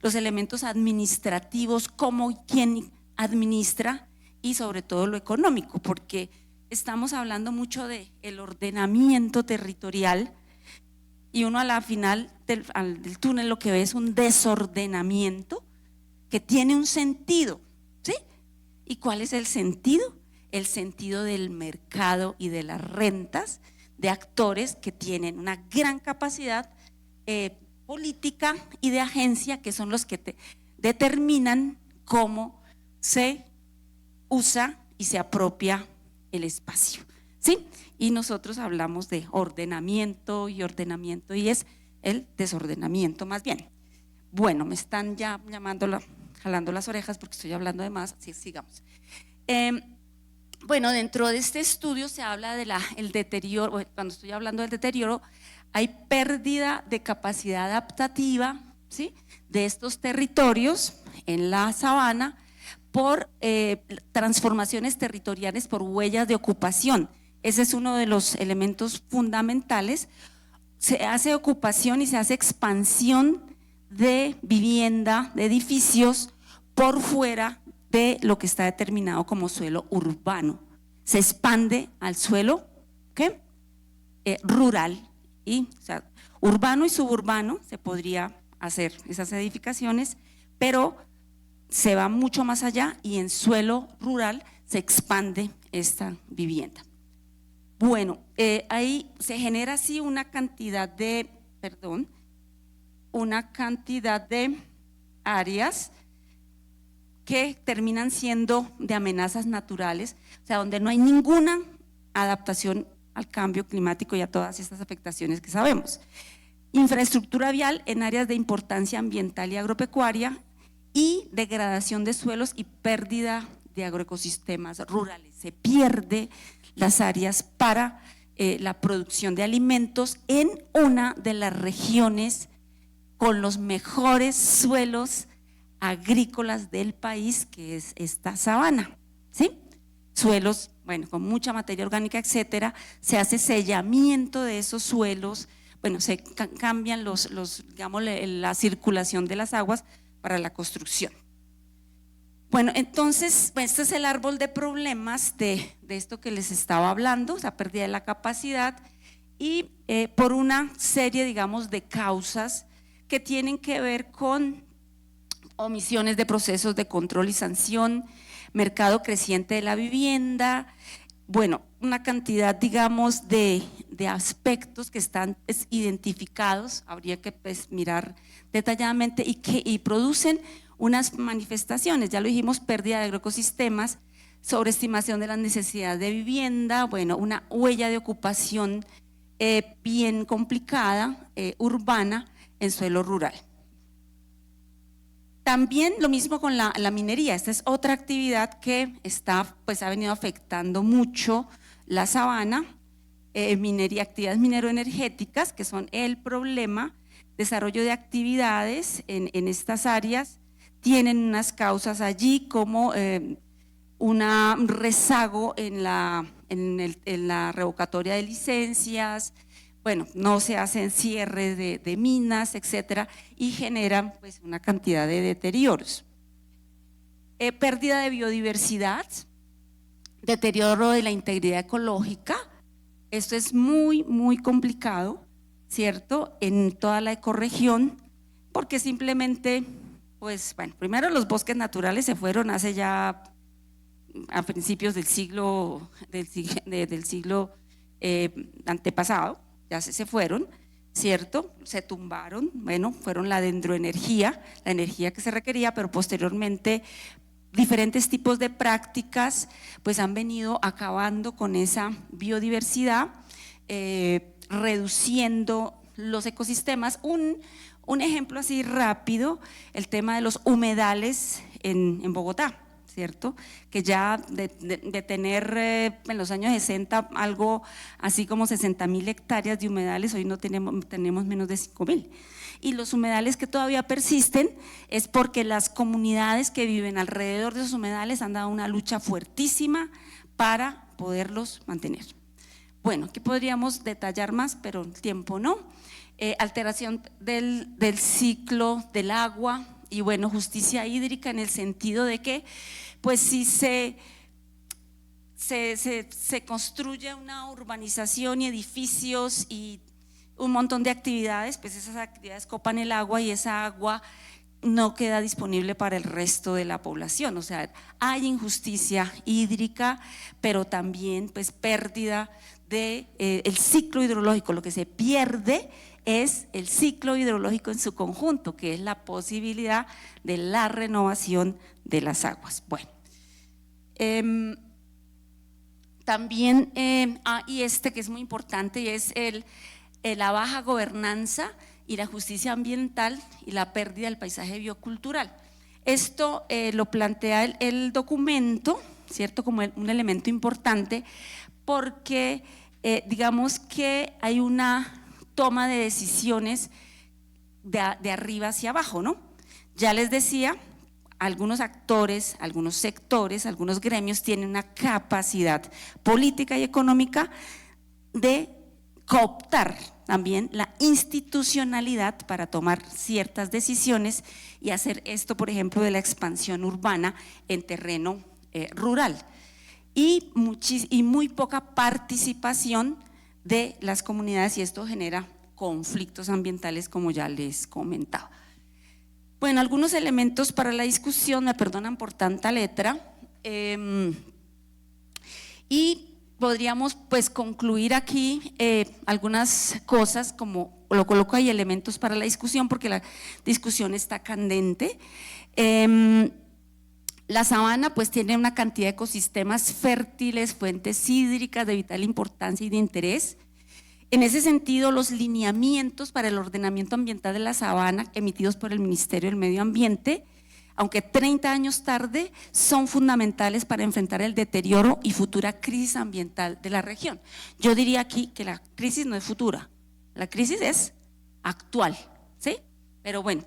los elementos administrativos, como quien administra, y sobre todo lo económico, porque estamos hablando mucho del ordenamiento territorial y uno a la final del túnel lo que ve es un desordenamiento que tiene un sentido, ¿sí? ¿Y cuál es el sentido? El sentido del mercado y de las rentas de actores que tienen una gran capacidad política y de agencia, que son los que determinan cómo se usa y se apropia el espacio, ¿sí? Y nosotros hablamos de ordenamiento y es el desordenamiento más bien. Bueno, me están ya jalando las orejas porque estoy hablando de más, así sigamos. Bueno, dentro de este estudio se habla del deterioro. Cuando estoy hablando del deterioro, hay pérdida de capacidad adaptativa, ¿sí?, de estos territorios en la sabana por transformaciones territoriales, por huellas de ocupación. Ese es uno de los elementos fundamentales. Se hace ocupación y se hace expansión de vivienda, de edificios por fuera de lo que está determinado como suelo urbano. Se expande al suelo ¿qué? Rural, o sea, urbano y suburbano se podría hacer esas edificaciones, pero se va mucho más allá y en suelo rural se expande esta vivienda. Bueno, ahí se genera así una cantidad de áreas que terminan siendo de amenazas naturales, o sea, donde no hay ninguna adaptación al cambio climático y a todas estas afectaciones que sabemos. Infraestructura vial en áreas de importancia ambiental y agropecuaria y degradación de suelos y pérdida de agroecosistemas rurales. Se pierde las áreas para la producción de alimentos en una de las regiones con los mejores suelos agrícolas del país, que es esta sabana, ¿sí? Suelos, bueno, con mucha materia orgánica, etcétera. Se hace sellamiento de esos suelos, bueno, se cambian digamos, la circulación de las aguas para la construcción. Bueno, entonces, este es el árbol de problemas de esto que les estaba hablando, o sea, pérdida de la capacidad y por una serie, digamos, de causas que tienen que ver con omisiones de procesos de control y sanción, mercado creciente de la vivienda, bueno, una cantidad, digamos, de aspectos que están identificados, habría que mirar detalladamente y producen unas manifestaciones, ya lo dijimos, pérdida de agroecosistemas, sobreestimación de las necesidades de vivienda, bueno, una huella de ocupación bien complicada, urbana, en suelo rural. También lo mismo con la minería. Esta es otra actividad que ha venido afectando mucho la sabana. Actividades mineroenergéticas, que son el problema. Desarrollo de actividades en estas áreas tienen unas causas allí como un rezago en la revocatoria de licencias. Bueno, no se hacen cierres de minas, etcétera, y generan pues una cantidad de deterioros. Pérdida de biodiversidad, deterioro de la integridad ecológica. Esto es muy, muy complicado, ¿cierto?, en toda la ecorregión, porque simplemente, pues bueno, primero los bosques naturales se fueron hace ya a principios del siglo antepasado, ya se fueron, ¿cierto? Se tumbaron, bueno, fueron la dendroenergía, la energía que se requería, pero posteriormente diferentes tipos de prácticas pues han venido acabando con esa biodiversidad, reduciendo los ecosistemas. Un ejemplo así rápido, el tema de los humedales en Bogotá, ¿cierto? Que ya de tener en los años 60 algo así como 60.000 hectáreas de humedales, hoy no tenemos menos de 5.000. Y los humedales que todavía persisten es porque las comunidades que viven alrededor de esos humedales han dado una lucha fuertísima para poderlos mantener. Bueno, aquí podríamos detallar más, pero el tiempo no. Alteración del ciclo del agua y bueno, justicia hídrica en el sentido de que pues si se construye una urbanización y edificios y un montón de actividades, pues esas actividades copan el agua y esa agua no queda disponible para el resto de la población. O sea, hay injusticia hídrica, pero también pues pérdida de el ciclo hidrológico. Lo que se pierde es el ciclo hidrológico en su conjunto, que es la posibilidad de la renovación de las aguas. Bueno, también, y este que es muy importante, y es la baja gobernanza y la justicia ambiental y la pérdida del paisaje biocultural. Esto lo plantea el documento, ¿cierto?, como un elemento importante, porque digamos que hay una toma de decisiones de arriba hacia abajo, ¿no? Ya les decía, algunos actores, algunos sectores, algunos gremios tienen una capacidad política y económica de cooptar también la institucionalidad para tomar ciertas decisiones y hacer esto, por ejemplo, de la expansión urbana en terreno rural. Y muy poca participación de las comunidades, y esto genera conflictos ambientales, como ya les comentaba. Bueno, algunos elementos para la discusión, me perdonan por tanta letra, y podríamos pues concluir aquí algunas cosas, como lo coloco ahí, elementos para la discusión, porque la discusión está candente. La sabana pues tiene una cantidad de ecosistemas fértiles, fuentes hídricas de vital importancia y de interés. En ese sentido, los lineamientos para el ordenamiento ambiental de la sabana emitidos por el Ministerio del Medio Ambiente, aunque 30 años tarde, son fundamentales para enfrentar el deterioro y futura crisis ambiental de la región. Yo diría aquí que la crisis no es futura, la crisis es actual, ¿sí? Pero bueno,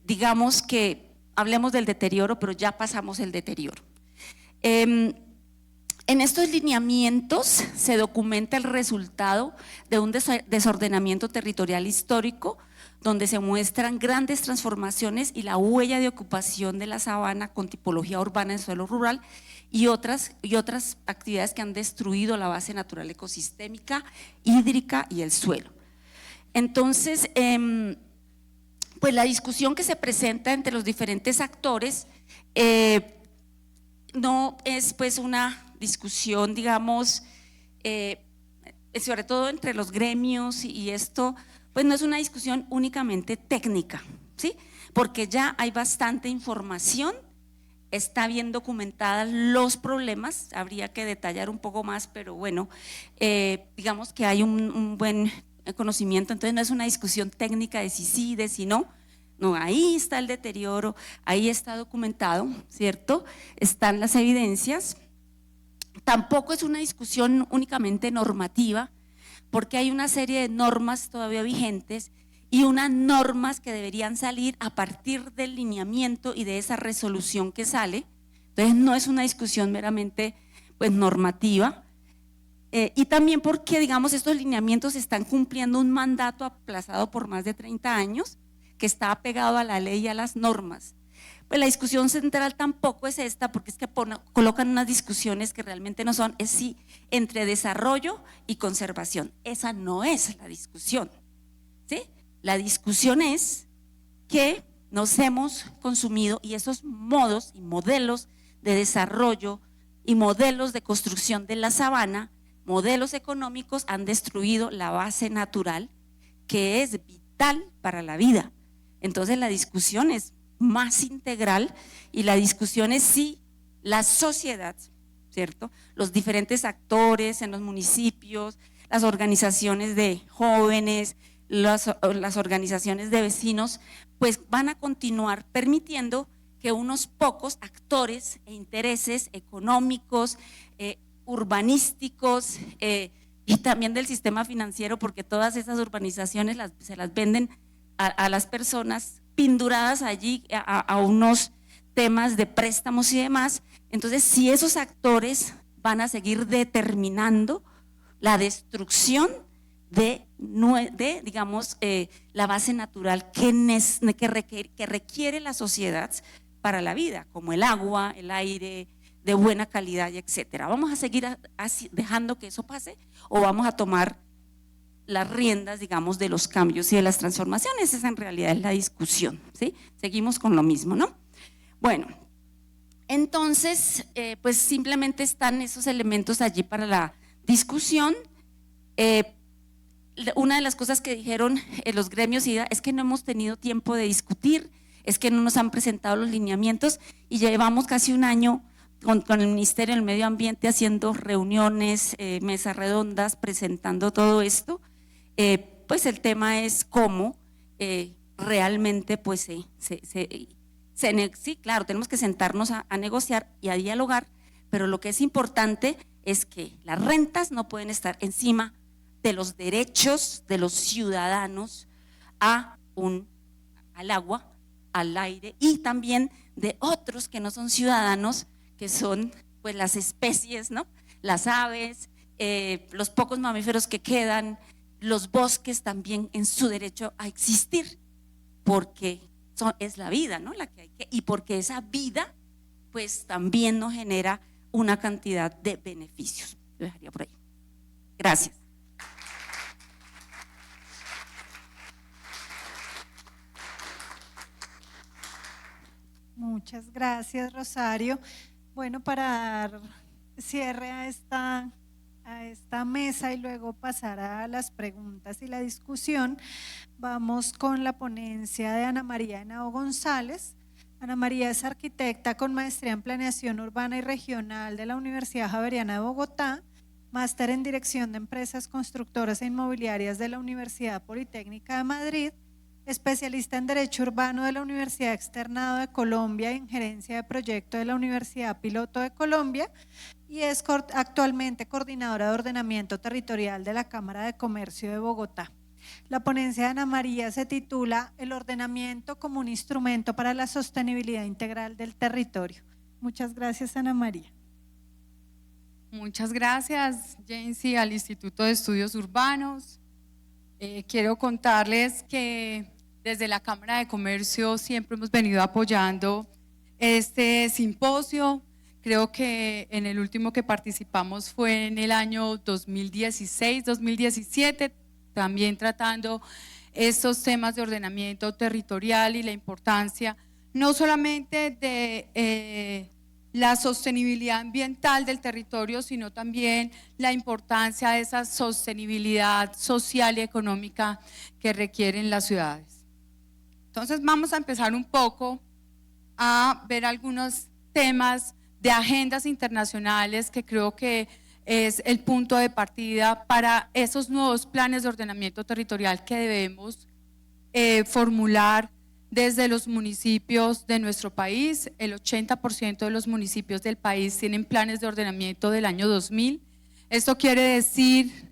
digamos que hablemos del deterioro, pero ya pasamos el deterioro. En estos lineamientos se documenta el resultado de un desordenamiento territorial histórico, donde se muestran grandes transformaciones y la huella de ocupación de la sabana con tipología urbana en suelo rural y otras actividades que han destruido la base natural ecosistémica, hídrica y el suelo. Entonces, pues la discusión que se presenta entre los diferentes actores no es pues una discusión, digamos, sobre todo entre los gremios y esto, pues no es una discusión únicamente técnica, ¿sí? Porque ya hay bastante información, está bien documentada los problemas, habría que detallar un poco más, pero bueno, digamos que hay un buen conocimiento, entonces no es una discusión técnica de si sí, de si no. No, ahí está el deterioro, ahí está documentado, ¿cierto? Están las evidencias. Tampoco es una discusión únicamente normativa, porque hay una serie de normas todavía vigentes y unas normas que deberían salir a partir del lineamiento y de esa resolución que sale. Entonces no es una discusión meramente pues normativa, y también porque, digamos, estos lineamientos están cumpliendo un mandato aplazado por más de 30 años, que está apegado a la ley y a las normas. Pues la discusión central tampoco es esta, porque es que colocan unas discusiones que realmente no son, es sí, entre desarrollo y conservación. Esa no es la discusión, ¿sí? La discusión es que nos hemos consumido y esos modos y modelos de desarrollo y modelos de construcción de la sabana modelos económicos han destruido la base natural que es vital para la vida. Entonces la discusión es más integral y la discusión es si la sociedad, ¿cierto?, los diferentes actores en los municipios, las organizaciones de jóvenes, las organizaciones de vecinos, pues van a continuar permitiendo que unos pocos actores e intereses económicos, urbanísticos y también del sistema financiero, porque todas esas urbanizaciones se las venden a las personas pinduradas allí a unos temas de préstamos y demás. Entonces, si esos actores van a seguir determinando la destrucción de digamos, la base natural que requiere la sociedad para la vida, como el agua, el aire de buena calidad, etcétera. ¿Vamos a seguir dejando que eso pase o vamos a tomar las riendas, digamos, de los cambios y de las transformaciones? Esa en realidad es la discusión, ¿sí? Seguimos con lo mismo, ¿no? Bueno, entonces, pues simplemente están esos elementos allí para la discusión. Una de las cosas que dijeron los gremios es que no hemos tenido tiempo de discutir, es que no nos han presentado los lineamientos y llevamos casi un año con el Ministerio del Medio Ambiente haciendo reuniones, mesas redondas, presentando todo esto. Pues el tema es cómo realmente pues sí, claro, tenemos que sentarnos a negociar y a dialogar, pero lo que es importante es que las rentas no pueden estar encima de los derechos de los ciudadanos al agua, al aire y también de otros que no son ciudadanos, que son pues las especies, ¿no? Las aves, los pocos mamíferos que quedan, los bosques también en su derecho a existir, porque es la vida, ¿no? Y porque esa vida pues también nos genera una cantidad de beneficios. Lo dejaría por ahí. Gracias. Muchas gracias, Rosario. Bueno, para dar cierre a esta mesa y luego pasar a las preguntas y la discusión, vamos con la ponencia de Ana María Henao González. Ana María es arquitecta con maestría en planeación urbana y regional de la Universidad Javeriana de Bogotá, máster en dirección de empresas constructoras e inmobiliarias de la Universidad Politécnica de Madrid, especialista en Derecho Urbano de la Universidad Externado de Colombia y en Gerencia de Proyecto de la Universidad Piloto de Colombia y es actualmente coordinadora de ordenamiento territorial de la Cámara de Comercio de Bogotá. La ponencia de Ana María se titula El ordenamiento como un instrumento para la sostenibilidad integral del territorio. Muchas gracias, Ana María. Muchas gracias, Jensi, al Instituto de Estudios Urbanos. Quiero contarles que desde la Cámara de Comercio siempre hemos venido apoyando este simposio. Creo que en el último que participamos fue en el año 2016-2017, también tratando estos temas de ordenamiento territorial y la importancia no solamente de la sostenibilidad ambiental del territorio, sino también la importancia de esa sostenibilidad social y económica que requieren las ciudades. Entonces vamos a empezar un poco a ver algunos temas de agendas internacionales que creo que es el punto de partida para esos nuevos planes de ordenamiento territorial que debemos formular desde los municipios de nuestro país. El 80% de los municipios del país tienen planes de ordenamiento del año 2000. Esto quiere decir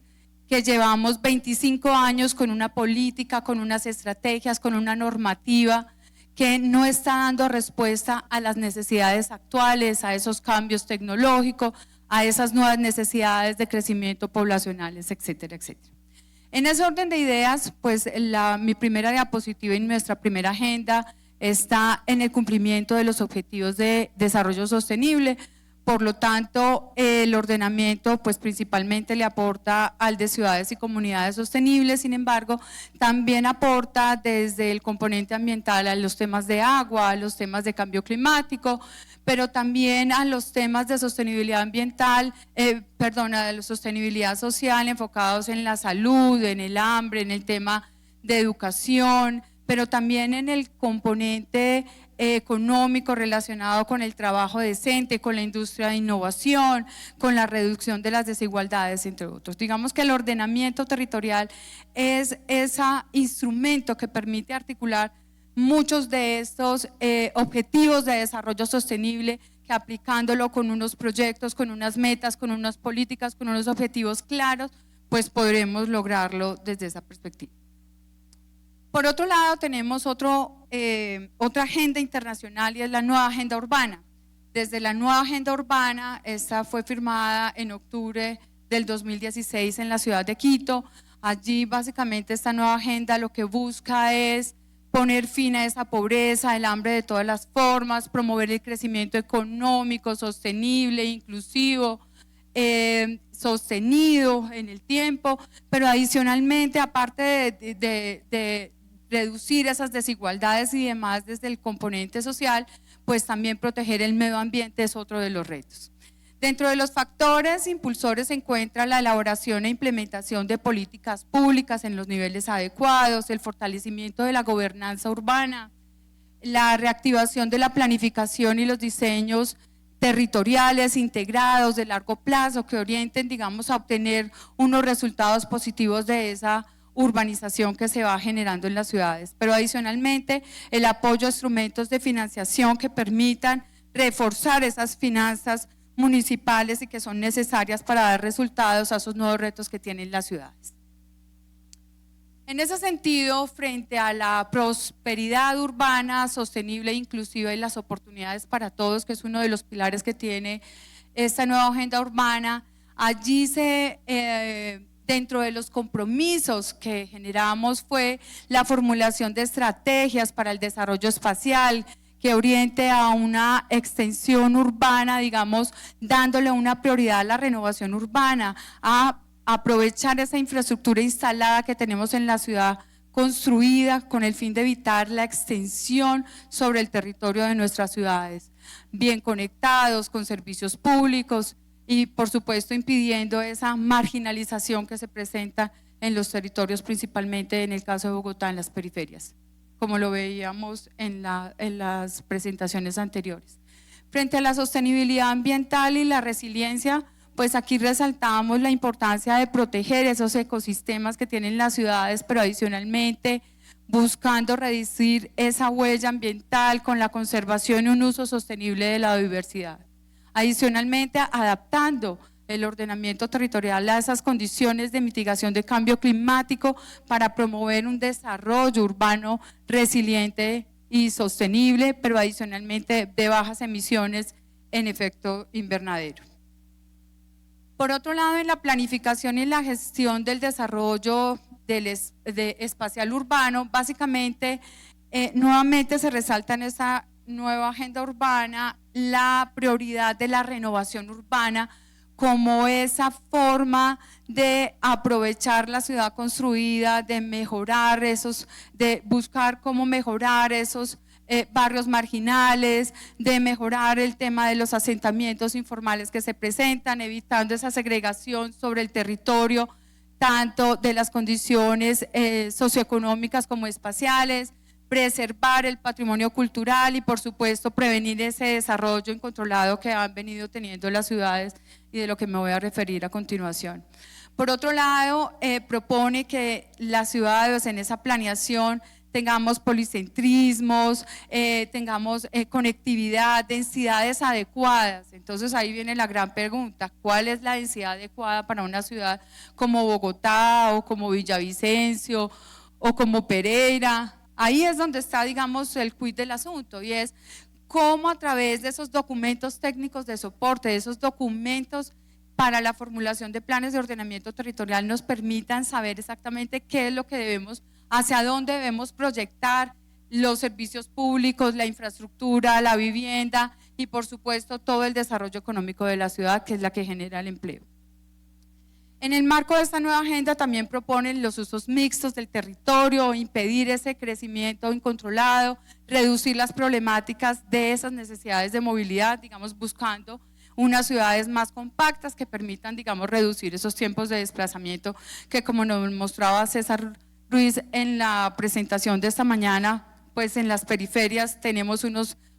que llevamos 25 años con una política, con unas estrategias, con una normativa que no está dando respuesta a las necesidades actuales, a esos cambios tecnológicos, a esas nuevas necesidades de crecimiento poblacionales, etcétera, etcétera. En ese orden de ideas, pues mi primera diapositiva y nuestra primera agenda está en el cumplimiento de los objetivos de desarrollo sostenible, Por lo tanto, el ordenamiento pues principalmente le aporta al de ciudades y comunidades sostenibles, sin embargo, también aporta desde el componente ambiental a los temas de agua, a los temas de cambio climático, pero también a los temas de sostenibilidad ambiental, a la sostenibilidad social enfocados en la salud, en el hambre, en el tema de educación, pero también en el componente económico relacionado con el trabajo decente, con la industria de innovación, con la reducción de las desigualdades, entre otros. Digamos que el ordenamiento territorial es ese instrumento que permite articular muchos de estos objetivos de desarrollo sostenible, que aplicándolo con unos proyectos, con unas metas, con unas políticas, con unos objetivos claros, pues podremos lograrlo desde esa perspectiva. Por otro lado, tenemos otra agenda internacional y es la nueva agenda urbana. Desde la nueva agenda urbana, esta fue firmada en octubre del 2016 en la ciudad de Quito. Allí básicamente esta nueva agenda lo que busca es poner fin a esa pobreza, el hambre de todas las formas, promover el crecimiento económico, sostenible, inclusivo, sostenido en el tiempo, pero adicionalmente, aparte de reducir esas desigualdades y demás desde el componente social, pues también proteger el medio ambiente es otro de los retos. Dentro de los factores impulsores se encuentra la elaboración e implementación de políticas públicas en los niveles adecuados, el fortalecimiento de la gobernanza urbana, la reactivación de la planificación y los diseños territoriales integrados de largo plazo que orienten, digamos, a obtener unos resultados positivos de esa urbanización que se va generando en las ciudades, pero adicionalmente el apoyo a instrumentos de financiación que permitan reforzar esas finanzas municipales y que son necesarias para dar resultados a esos nuevos retos que tienen las ciudades. En ese sentido, frente a la prosperidad urbana, sostenible e inclusiva y las oportunidades para todos, que es uno de los pilares que tiene esta nueva agenda urbana, allí dentro de los compromisos que generamos fue la formulación de estrategias para el desarrollo espacial que oriente a una extensión urbana, digamos, dándole una prioridad a la renovación urbana, a aprovechar esa infraestructura instalada que tenemos en la ciudad construida con el fin de evitar la extensión sobre el territorio de nuestras ciudades, bien conectados con servicios públicos, y por supuesto impidiendo esa marginalización que se presenta en los territorios, principalmente en el caso de Bogotá, en las periferias, como lo veíamos en las presentaciones anteriores. Frente a la sostenibilidad ambiental y la resiliencia, pues aquí resaltamos la importancia de proteger esos ecosistemas que tienen las ciudades, pero adicionalmente buscando reducir esa huella ambiental con la conservación y un uso sostenible de la biodiversidad. Adicionalmente, adaptando el ordenamiento territorial a esas condiciones de mitigación de cambio climático para promover un desarrollo urbano resiliente y sostenible, pero adicionalmente de bajas emisiones en efecto invernadero. Por otro lado, en la planificación y la gestión del desarrollo espacial urbano, básicamente, nuevamente se resalta en esta nueva agenda urbana la prioridad de la renovación urbana como esa forma de aprovechar la ciudad construida, de mejorar de buscar cómo mejorar esos barrios marginales, de mejorar el tema de los asentamientos informales que se presentan, evitando esa segregación sobre el territorio, tanto de las condiciones socioeconómicas como espaciales, preservar el patrimonio cultural y por supuesto prevenir ese desarrollo incontrolado que han venido teniendo las ciudades y de lo que me voy a referir a continuación. Por otro lado, propone que las ciudades en esa planeación tengamos policentrismos, tengamos conectividad, densidades adecuadas. Entonces ahí viene la gran pregunta, ¿cuál es la densidad adecuada para una ciudad como Bogotá o como Villavicencio o como Pereira? Ahí es donde está, digamos, el quid del asunto, y es cómo a través de esos documentos técnicos de soporte, de esos documentos para la formulación de planes de ordenamiento territorial nos permitan saber exactamente qué es lo que debemos, hacia dónde debemos proyectar los servicios públicos, la infraestructura, la vivienda, y por supuesto todo el desarrollo económico de la ciudad, que es la que genera el empleo. En el marco de esta nueva agenda también proponen los usos mixtos del territorio, impedir ese crecimiento incontrolado, reducir las problemáticas de esas necesidades de movilidad, digamos, buscando unas ciudades más compactas que permitan, digamos, reducir esos tiempos de desplazamiento que, como nos mostraba César Ruiz en la presentación de esta mañana, pues en las periferias tenemos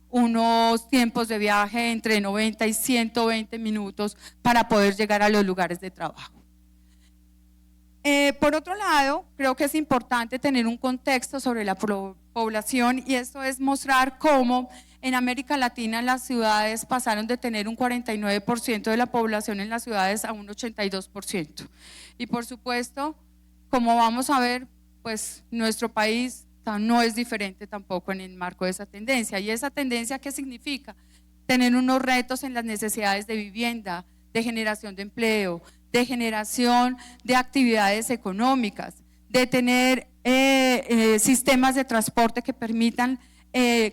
unos tiempos de viaje entre 90 y 120 minutos para poder llegar a los lugares de trabajo. Por otro lado, creo que es importante tener un contexto sobre la población, y esto es mostrar cómo en América Latina las ciudades pasaron de tener un 49% de la población en las ciudades a un 82%. Y por supuesto, como vamos a ver, pues nuestro país no es diferente tampoco en el marco de esa tendencia. ¿Y esa tendencia qué significa? Tener unos retos en las necesidades de vivienda, de generación de empleo, de generación de actividades económicas, de tener sistemas de transporte que permitan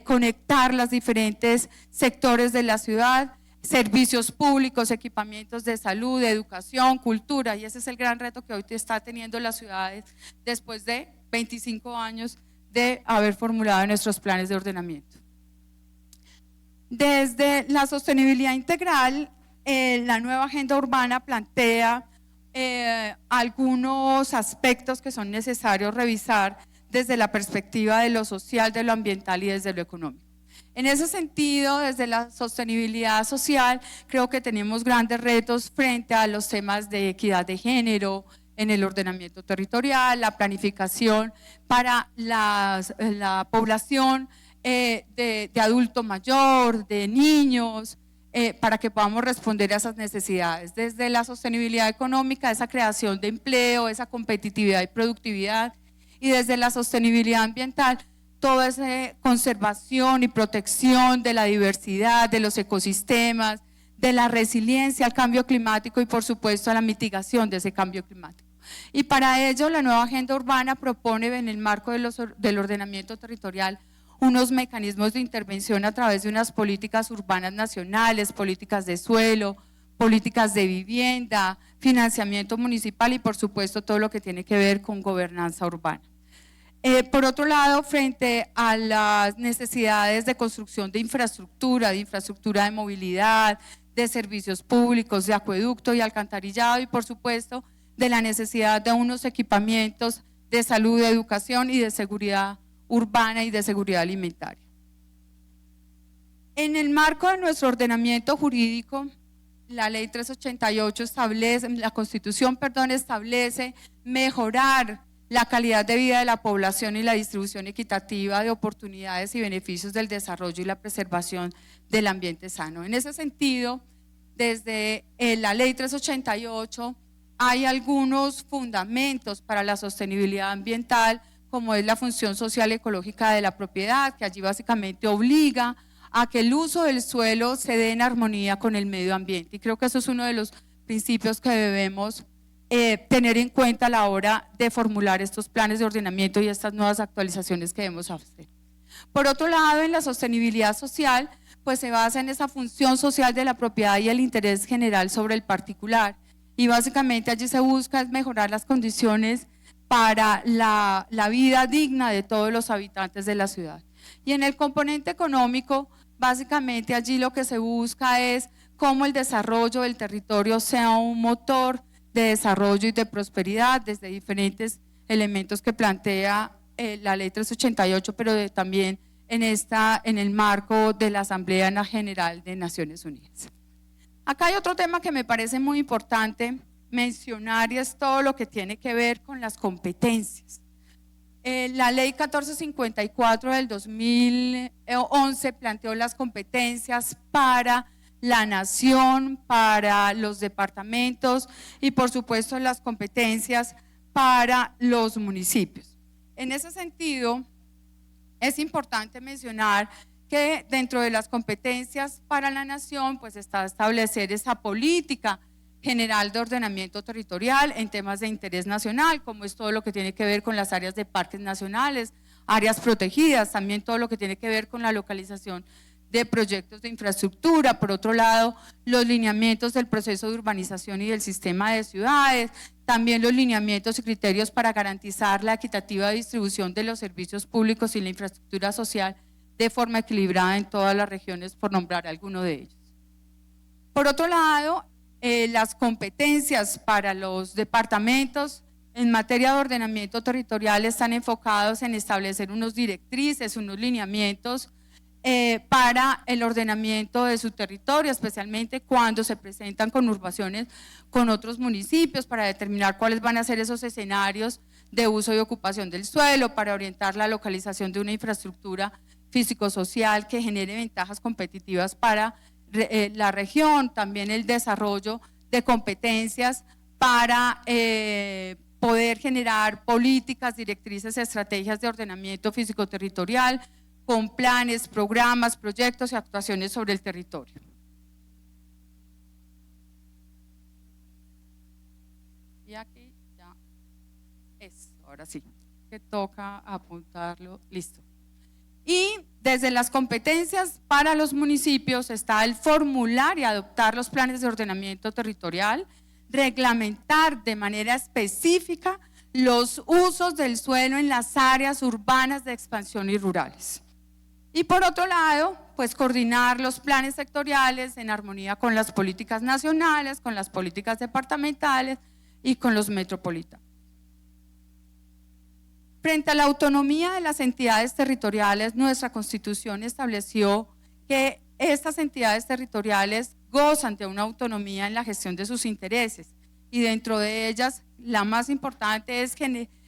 conectar los diferentes sectores de la ciudad, servicios públicos, equipamientos de salud, de educación, cultura, y ese es el gran reto que hoy está teniendo las ciudades después de 25 años de haber formulado nuestros planes de ordenamiento. Desde la sostenibilidad integral, la nueva agenda urbana plantea algunos aspectos que son necesarios revisar desde la perspectiva de lo social, de lo ambiental y desde lo económico. En ese sentido, desde la sostenibilidad social, creo que tenemos grandes retos frente a los temas de equidad de género en el ordenamiento territorial, la planificación para la población de adulto mayor, de niños, para que podamos responder a esas necesidades. Desde la sostenibilidad económica, esa creación de empleo, esa competitividad y productividad, y desde la sostenibilidad ambiental, toda esa conservación y protección de la diversidad, de los ecosistemas, de la resiliencia al cambio climático y por supuesto a la mitigación de ese cambio climático. Y para ello la nueva agenda urbana propone en el marco del ordenamiento territorial unos mecanismos de intervención a través de unas políticas urbanas nacionales, políticas de suelo, políticas de vivienda, financiamiento municipal y por supuesto todo lo que tiene que ver con gobernanza urbana. Por otro lado, frente a las necesidades de construcción de infraestructura de movilidad, de servicios públicos, de acueducto y alcantarillado y por supuesto de la necesidad de unos equipamientos de salud, de educación y de seguridad urbana y de seguridad alimentaria. En el marco de nuestro ordenamiento jurídico, la ley 388 establece, la Constitución, establece mejorar la calidad de vida de la población y la distribución equitativa de oportunidades y beneficios del desarrollo y la preservación del ambiente sano. En ese sentido, desde la ley 388 hay algunos fundamentos para la sostenibilidad ambiental, como es la función social y ecológica de la propiedad, que allí básicamente obliga a que el uso del suelo se dé en armonía con el medio ambiente. Y creo que eso es uno de los principios que debemos tener en cuenta a la hora de formular estos planes de ordenamiento y estas nuevas actualizaciones que debemos hacer. Por otro lado, en la sostenibilidad social, pues se basa en esa función social de la propiedad y el interés general sobre el particular. Y básicamente allí se busca es mejorar las condiciones para la vida digna de todos los habitantes de la ciudad. Y en el componente económico, básicamente allí lo que se busca es cómo el desarrollo del territorio sea un motor de desarrollo y de prosperidad desde diferentes elementos que plantea la ley 388, pero también en el marco de la Asamblea General de Naciones Unidas. Acá hay otro tema que me parece muy importante mencionar y es todo lo que tiene que ver con las competencias. La ley 1454 del 2011 planteó las competencias para la nación, para los departamentos y por supuesto las competencias para los municipios. En ese sentido, es importante mencionar que dentro de las competencias para la nación, pues está establecer esa política general de ordenamiento territorial en temas de interés nacional, como es todo lo que tiene que ver con las áreas de parques nacionales, áreas protegidas, también todo lo que tiene que ver con la localización de proyectos de infraestructura. Por otro lado, los lineamientos del proceso de urbanización y del sistema de ciudades, también los lineamientos y criterios para garantizar la equitativa distribución de los servicios públicos y la infraestructura social de forma equilibrada en todas las regiones, por nombrar alguno de ellos. Por otro lado, las competencias para los departamentos en materia de ordenamiento territorial están enfocados en establecer unos directrices, unos lineamientos para el ordenamiento de su territorio, especialmente cuando se presentan conurbaciones con otros municipios, para determinar cuáles van a ser esos escenarios de uso y ocupación del suelo, para orientar la localización de una infraestructura físico-social que genere ventajas competitivas para la región, también el desarrollo de competencias para poder generar políticas, directrices, estrategias de ordenamiento físico-territorial con planes, programas, proyectos y actuaciones sobre el territorio. Y aquí ya es, ahora sí, que toca apuntarlo, listo. Y desde las competencias para los municipios está el formular y adoptar los planes de ordenamiento territorial, reglamentar de manera específica los usos del suelo en las áreas urbanas de expansión y rurales. Y por otro lado, pues coordinar los planes sectoriales en armonía con las políticas nacionales, con las políticas departamentales y con los metropolitanos. Frente a la autonomía de las entidades territoriales, nuestra Constitución estableció que estas entidades territoriales gozan de una autonomía en la gestión de sus intereses y dentro de ellas la más importante es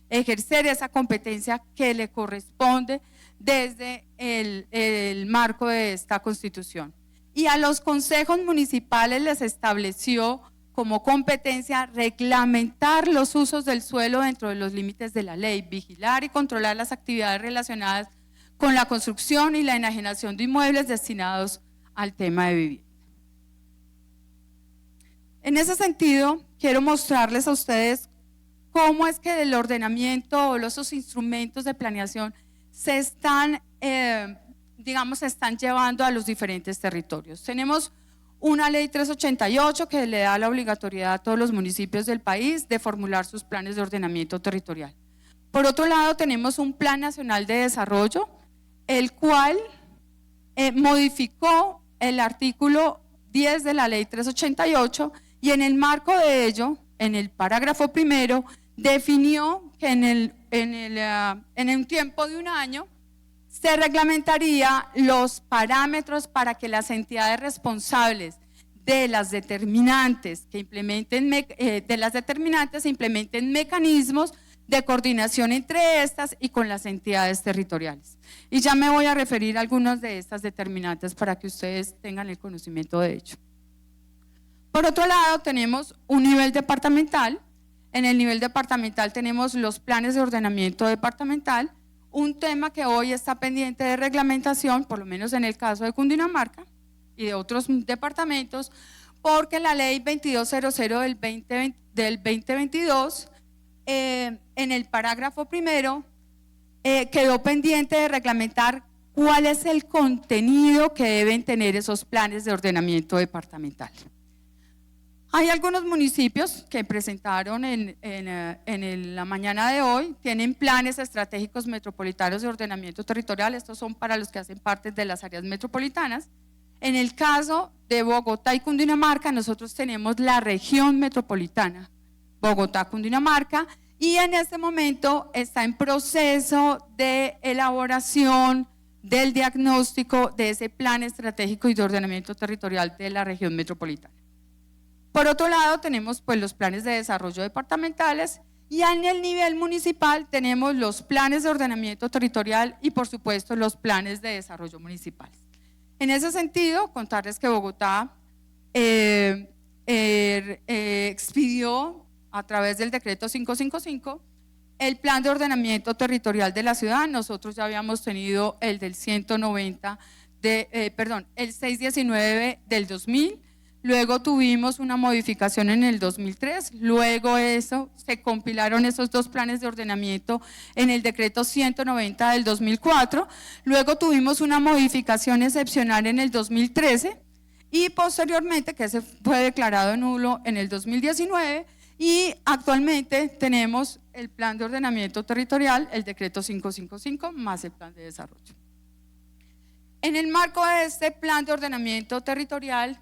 ejercer esa competencia que le corresponde desde el marco de esta Constitución. Y a los consejos municipales les estableció como competencia reglamentar los usos del suelo dentro de los límites de la ley, vigilar y controlar las actividades relacionadas con la construcción y la enajenación de inmuebles destinados al tema de vivienda. En ese sentido, quiero mostrarles a ustedes cómo es que el ordenamiento o esos instrumentos de planeación se están, se están llevando a los diferentes territorios. Tenemos una ley 388 que le da la obligatoriedad a todos los municipios del país de formular sus planes de ordenamiento territorial. Por otro lado, tenemos un Plan Nacional de Desarrollo, el cual modificó el artículo 10 de la ley 388 y en el marco de ello, en el parágrafo primero, definió que en un tiempo de un año se reglamentaría los parámetros para que las entidades responsables de las determinantes implementen mecanismos de coordinación entre estas y con las entidades territoriales. Y ya me voy a referir a algunas de estas determinantes para que ustedes tengan el conocimiento de ello. Por otro lado, tenemos un nivel departamental. En el nivel departamental tenemos los planes de ordenamiento departamental, un tema que hoy está pendiente de reglamentación, por lo menos en el caso de Cundinamarca y de otros departamentos, porque la ley 2200 del 2022, en el parágrafo primero, quedó pendiente de reglamentar cuál es el contenido que deben tener esos planes de ordenamiento departamental. Hay algunos municipios que presentaron en la mañana de hoy, tienen planes estratégicos metropolitanos de ordenamiento territorial, estos son para los que hacen parte de las áreas metropolitanas. En el caso de Bogotá y Cundinamarca, nosotros tenemos la región metropolitana, Bogotá-Cundinamarca, y en este momento está en proceso de elaboración del diagnóstico de ese plan estratégico y de ordenamiento territorial de la región metropolitana. Por otro lado, tenemos pues los planes de desarrollo departamentales y en el nivel municipal tenemos los planes de ordenamiento territorial y por supuesto los planes de desarrollo municipales. En ese sentido, contarles que Bogotá expidió a través del decreto 555 el plan de ordenamiento territorial de la ciudad. Nosotros ya habíamos tenido el del 190, el 619 del 2000, luego tuvimos una modificación en el 2003, luego eso se compilaron esos dos planes de ordenamiento en el decreto 190 del 2004, luego tuvimos una modificación excepcional en el 2013 y posteriormente, que ese fue declarado nulo en el 2019, y actualmente tenemos el plan de ordenamiento territorial, el decreto 555 más el plan de desarrollo. En el marco de este plan de ordenamiento territorial,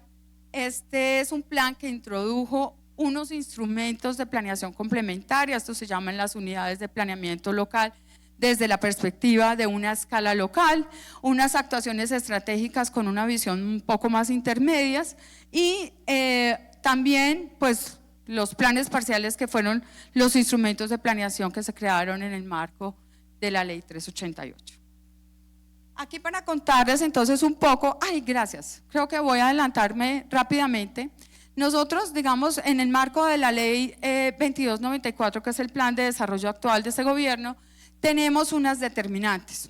este es un plan que introdujo unos instrumentos de planeación complementaria, esto se llaman las unidades de planeamiento local, desde la perspectiva de una escala local, unas actuaciones estratégicas con una visión un poco más intermedias y también pues los planes parciales, que fueron los instrumentos de planeación que se crearon en el marco de la ley 388. Aquí para contarles entonces un poco, gracias, creo que voy a adelantarme rápidamente. Nosotros, digamos, en el marco de la ley 2294, que es el plan de desarrollo actual de este gobierno, tenemos unas determinantes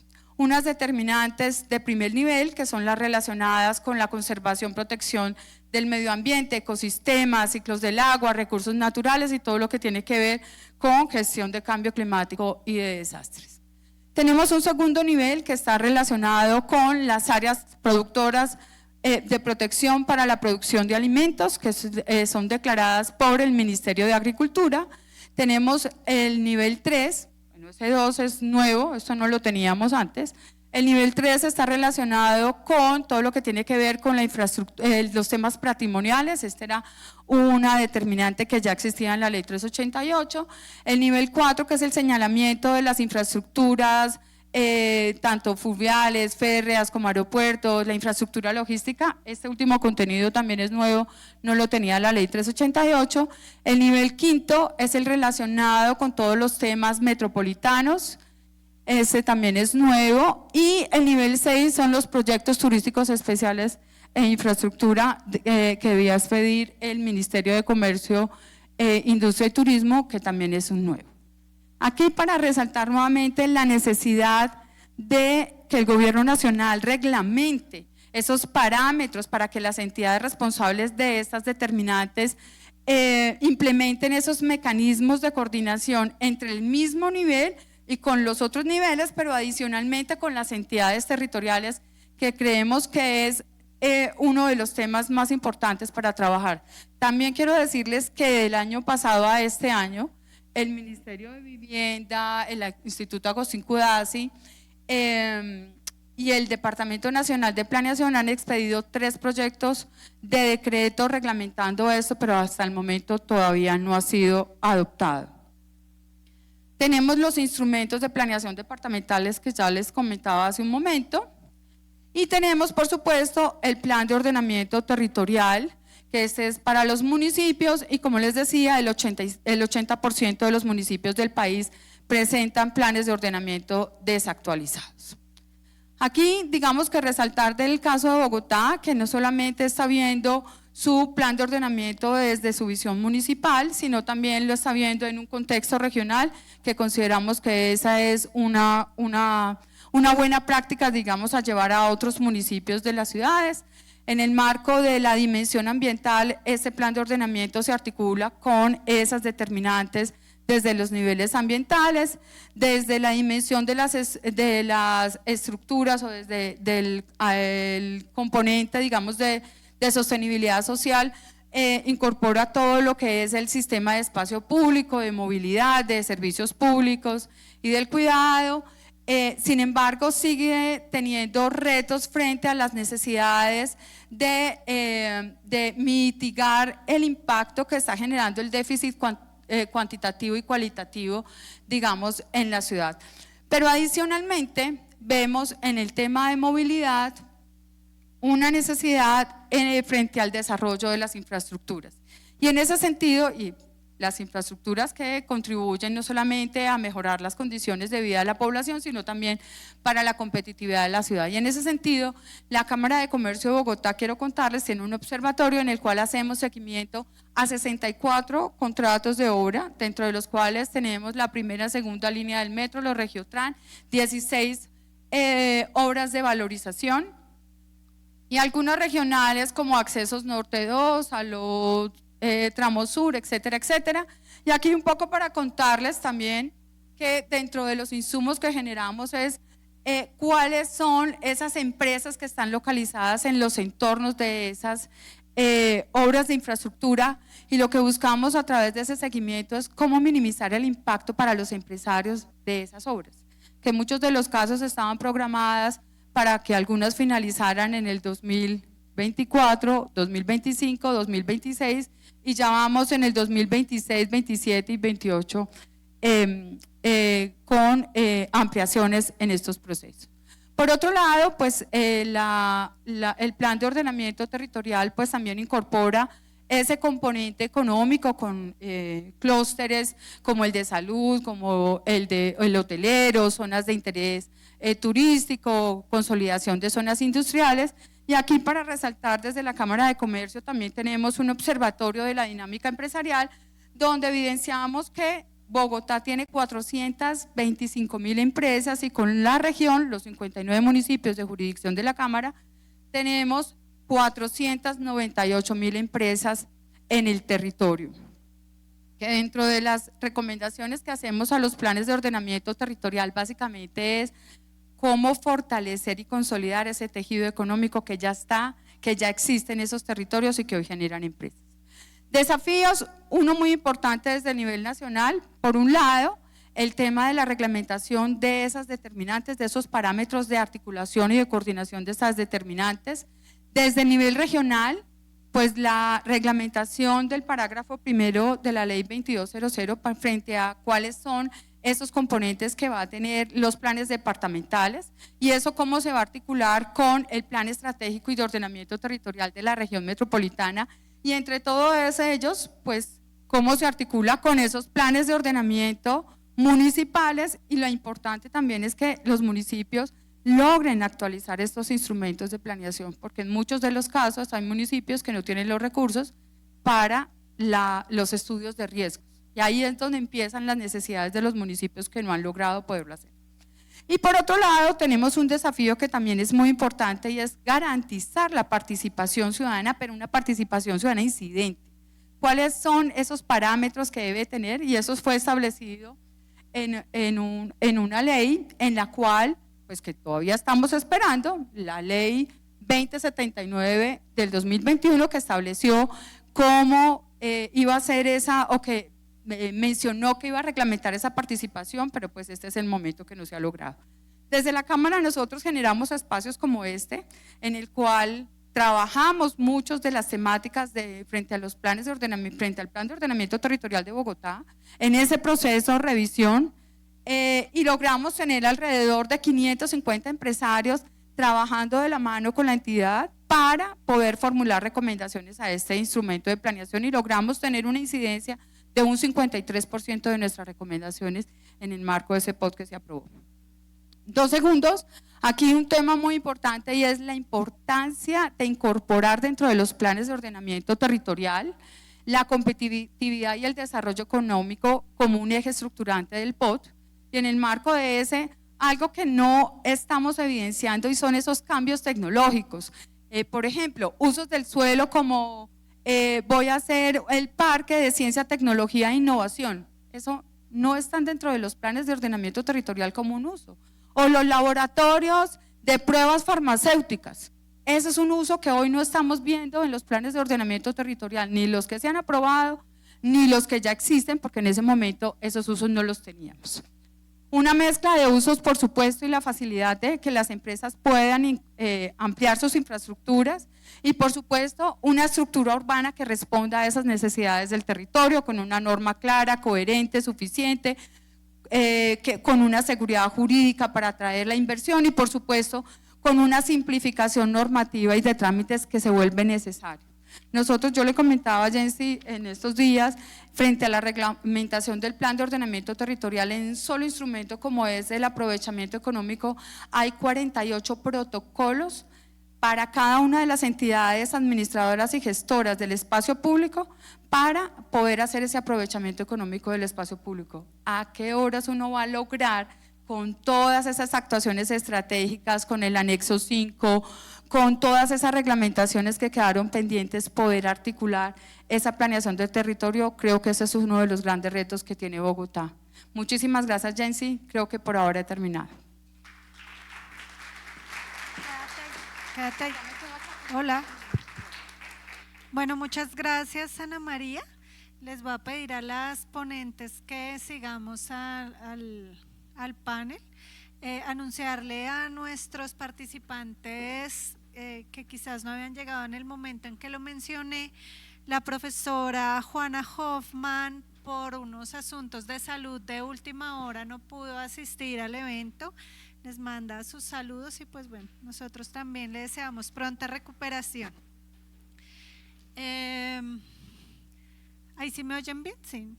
de primer nivel, que son las relacionadas con la conservación, protección del medio ambiente, ecosistemas, ciclos del agua, recursos naturales y todo lo que tiene que ver con gestión de cambio climático y de desastres. Tenemos un segundo nivel que está relacionado con las áreas productoras de protección para la producción de alimentos, que son declaradas por el Ministerio de Agricultura. Tenemos el nivel 3, bueno, ese 2 es nuevo, esto no lo teníamos antes. El nivel 3 está relacionado con todo lo que tiene que ver con la infraestructura, los temas patrimoniales. Esta era una determinante que ya existía en la ley 388. El nivel 4, que es el señalamiento de las infraestructuras, tanto fluviales, férreas como aeropuertos, la infraestructura logística. Este último contenido también es nuevo, no lo tenía la ley 388. El nivel 5 es el relacionado con todos los temas metropolitanos. Ese también es nuevo, y el nivel 6 son los proyectos turísticos especiales e infraestructura que debía expedir el Ministerio de Comercio, Industria y Turismo, que también es un nuevo. Aquí para resaltar nuevamente la necesidad de que el Gobierno Nacional reglamente esos parámetros para que las entidades responsables de estas determinantes implementen esos mecanismos de coordinación entre el mismo nivel y con los otros niveles, pero adicionalmente con las entidades territoriales, que creemos que es uno de los temas más importantes para trabajar. También quiero decirles que del año pasado a este año, el Ministerio de Vivienda, el Instituto Agustín Cudasi y el Departamento Nacional de Planeación han expedido 3 proyectos de decreto reglamentando esto, pero hasta el momento todavía no ha sido adoptado. Tenemos los instrumentos de planeación departamentales que ya les comentaba hace un momento, y tenemos por supuesto el plan de ordenamiento territorial, que este es para los municipios, y como les decía, el 80% de los municipios del país presentan planes de ordenamiento desactualizados. Aquí digamos que resaltar del caso de Bogotá, que no solamente está viendo su plan de ordenamiento desde su visión municipal, sino también lo está viendo en un contexto regional, que consideramos que esa es una buena práctica, digamos, a llevar a otros municipios de las ciudades. En el marco de la dimensión ambiental, este plan de ordenamiento se articula con esas determinantes desde los niveles ambientales, desde la dimensión de las estructuras o desde el componente, digamos, de sostenibilidad social, incorpora todo lo que es el sistema de espacio público, de movilidad, de servicios públicos y del cuidado. Sin embargo, sigue teniendo retos frente a las necesidades de mitigar el impacto que está generando el déficit cuantitativo y cualitativo, digamos, en la ciudad. Pero adicionalmente vemos en el tema de movilidad una necesidad frente al desarrollo de las infraestructuras. Y en ese sentido, y las infraestructuras que contribuyen no solamente a mejorar las condiciones de vida de la población, sino también para la competitividad de la ciudad. Y en ese sentido, la Cámara de Comercio de Bogotá, quiero contarles, tiene un observatorio en el cual hacemos seguimiento a 64 contratos de obra, dentro de los cuales tenemos la primera y segunda línea del metro, los Regiotran, 16 obras de valorización. y algunas regionales como Accesos Norte 2, Salud Tramo Sur, etcétera, etcétera. Y aquí un poco para contarles también que dentro de los insumos que generamos es cuáles son esas empresas que están localizadas en los entornos de esas obras de infraestructura, y lo que buscamos a través de ese seguimiento es cómo minimizar el impacto para los empresarios de esas obras, que en muchos de los casos estaban programadas para que algunas finalizaran en el 2024, 2025, 2026, y ya vamos en el 2026, 27 y 28 con ampliaciones en estos procesos. Por otro lado, pues el plan de ordenamiento territorial pues también incorpora ese componente económico con clústeres como el de salud, como el hotelero, zonas de interés turístico, consolidación de zonas industriales. Y aquí, para resaltar, desde la Cámara de Comercio también tenemos un observatorio de la dinámica empresarial, donde evidenciamos que Bogotá tiene 425.000 empresas, y con la región, los 59 municipios de jurisdicción de la Cámara, tenemos 498.000 empresas en el territorio. Que dentro de las recomendaciones que hacemos a los planes de ordenamiento territorial, básicamente es cómo fortalecer y consolidar ese tejido económico que ya está, que ya existe en esos territorios y que hoy generan empresas. Desafíos, uno muy importante desde el nivel nacional, por un lado, el tema de la reglamentación de esas determinantes, de esos parámetros de articulación y de coordinación de esas determinantes. Desde el nivel regional, pues la reglamentación del parágrafo primero de la ley 2200 frente a cuáles son esos componentes que va a tener los planes departamentales, y eso cómo se va a articular con el plan estratégico y de ordenamiento territorial de la región metropolitana, y entre todos ellos, pues cómo se articula con esos planes de ordenamiento municipales. Y lo importante también es que los municipios logren actualizar estos instrumentos de planeación, porque en muchos de los casos hay municipios que no tienen los recursos para los estudios de riesgos, y ahí es donde empiezan las necesidades de los municipios que no han logrado poderlo hacer. Y por otro lado, tenemos un desafío que también es muy importante, y es garantizar la participación ciudadana, pero una participación ciudadana incidente. ¿Cuáles son esos parámetros que debe tener? Y eso fue establecido en una ley en la cual, pues que todavía estamos esperando, la ley 2079 del 2021, que estableció cómo iba a ser esa, o que mencionó que iba a reglamentar esa participación, pero pues este es el momento que no se ha logrado. Desde la Cámara nosotros generamos espacios como este, en el cual trabajamos muchos de las temáticas frente a los planes de ordenamiento, frente al plan de ordenamiento territorial de Bogotá, en ese proceso de revisión, y logramos tener alrededor de 550 empresarios trabajando de la mano con la entidad para poder formular recomendaciones a este instrumento de planeación, y logramos tener una incidencia de un 53% de nuestras recomendaciones en el marco de ese POT que se aprobó. 2 segundos, aquí un tema muy importante, y es la importancia de incorporar dentro de los planes de ordenamiento territorial la competitividad y el desarrollo económico como un eje estructurante del POT, y en el marco de ese, algo que no estamos evidenciando, y son esos cambios tecnológicos. Por ejemplo, usos del suelo como voy a hacer el parque de ciencia, tecnología e innovación. Eso no están dentro de los planes de ordenamiento territorial como un uso. O los laboratorios de pruebas farmacéuticas. Ese es un uso que hoy no estamos viendo en los planes de ordenamiento territorial, ni los que se han aprobado, ni los que ya existen, porque en ese momento esos usos no los teníamos. Una mezcla de usos, por supuesto, y la facilidad de que las empresas puedan ampliar sus infraestructuras, y por supuesto una estructura urbana que responda a esas necesidades del territorio con una norma clara, coherente, suficiente, con una seguridad jurídica para atraer la inversión, y por supuesto con una simplificación normativa y de trámites que se vuelve necesario. Nosotros, yo le comentaba a Jensi en estos días, frente a la reglamentación del plan de ordenamiento territorial en un solo instrumento como es el aprovechamiento económico, hay 48 protocolos para cada una de las entidades administradoras y gestoras del espacio público para poder hacer ese aprovechamiento económico del espacio público. ¿A qué horas uno va a lograr con todas esas actuaciones estratégicas, con el anexo 5, con todas esas reglamentaciones que quedaron pendientes, poder articular esa planeación del territorio. Creo que ese es uno de los grandes retos que tiene Bogotá. Muchísimas gracias, Jensi. Creo que por ahora he terminado. Quédate ahí. Hola. Bueno, muchas gracias, Ana María. Les voy a pedir a las ponentes que sigamos al panel. Anunciarle a nuestros participantes que quizás no habían llegado en el momento en que lo mencioné, la profesora Juana Hoffman, por unos asuntos de salud de última hora, no pudo asistir al evento. Les manda sus saludos y pues bueno, nosotros también le deseamos pronta recuperación. ¿Ahí sí me oyen bien? Sí.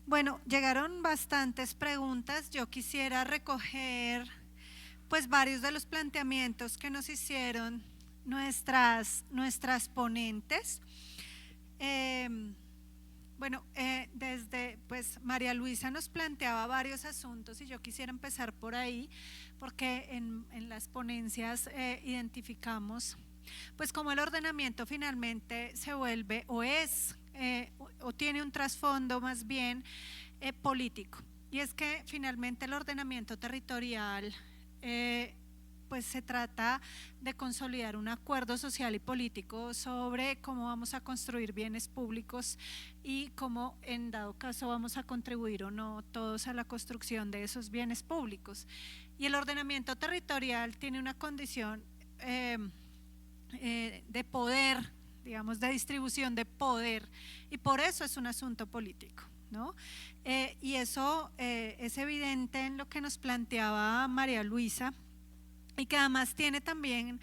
Bueno, llegaron bastantes preguntas. Yo quisiera recoger pues varios de los planteamientos que nos hicieron nuestras ponentes. Desde pues María Luisa nos planteaba varios asuntos y yo quisiera empezar por ahí porque en las ponencias identificamos pues cómo el ordenamiento finalmente se vuelve o es o tiene un trasfondo más bien político, y es que finalmente el ordenamiento territorial pues se trata de consolidar un acuerdo social y político sobre cómo vamos a construir bienes públicos y cómo en dado caso vamos a contribuir o no todos a la construcción de esos bienes públicos. Y el ordenamiento territorial tiene una condición de poder, digamos, de distribución de poder, y por eso es un asunto político, ¿no? Y eso es evidente en lo que nos planteaba María Luisa, y que además tiene también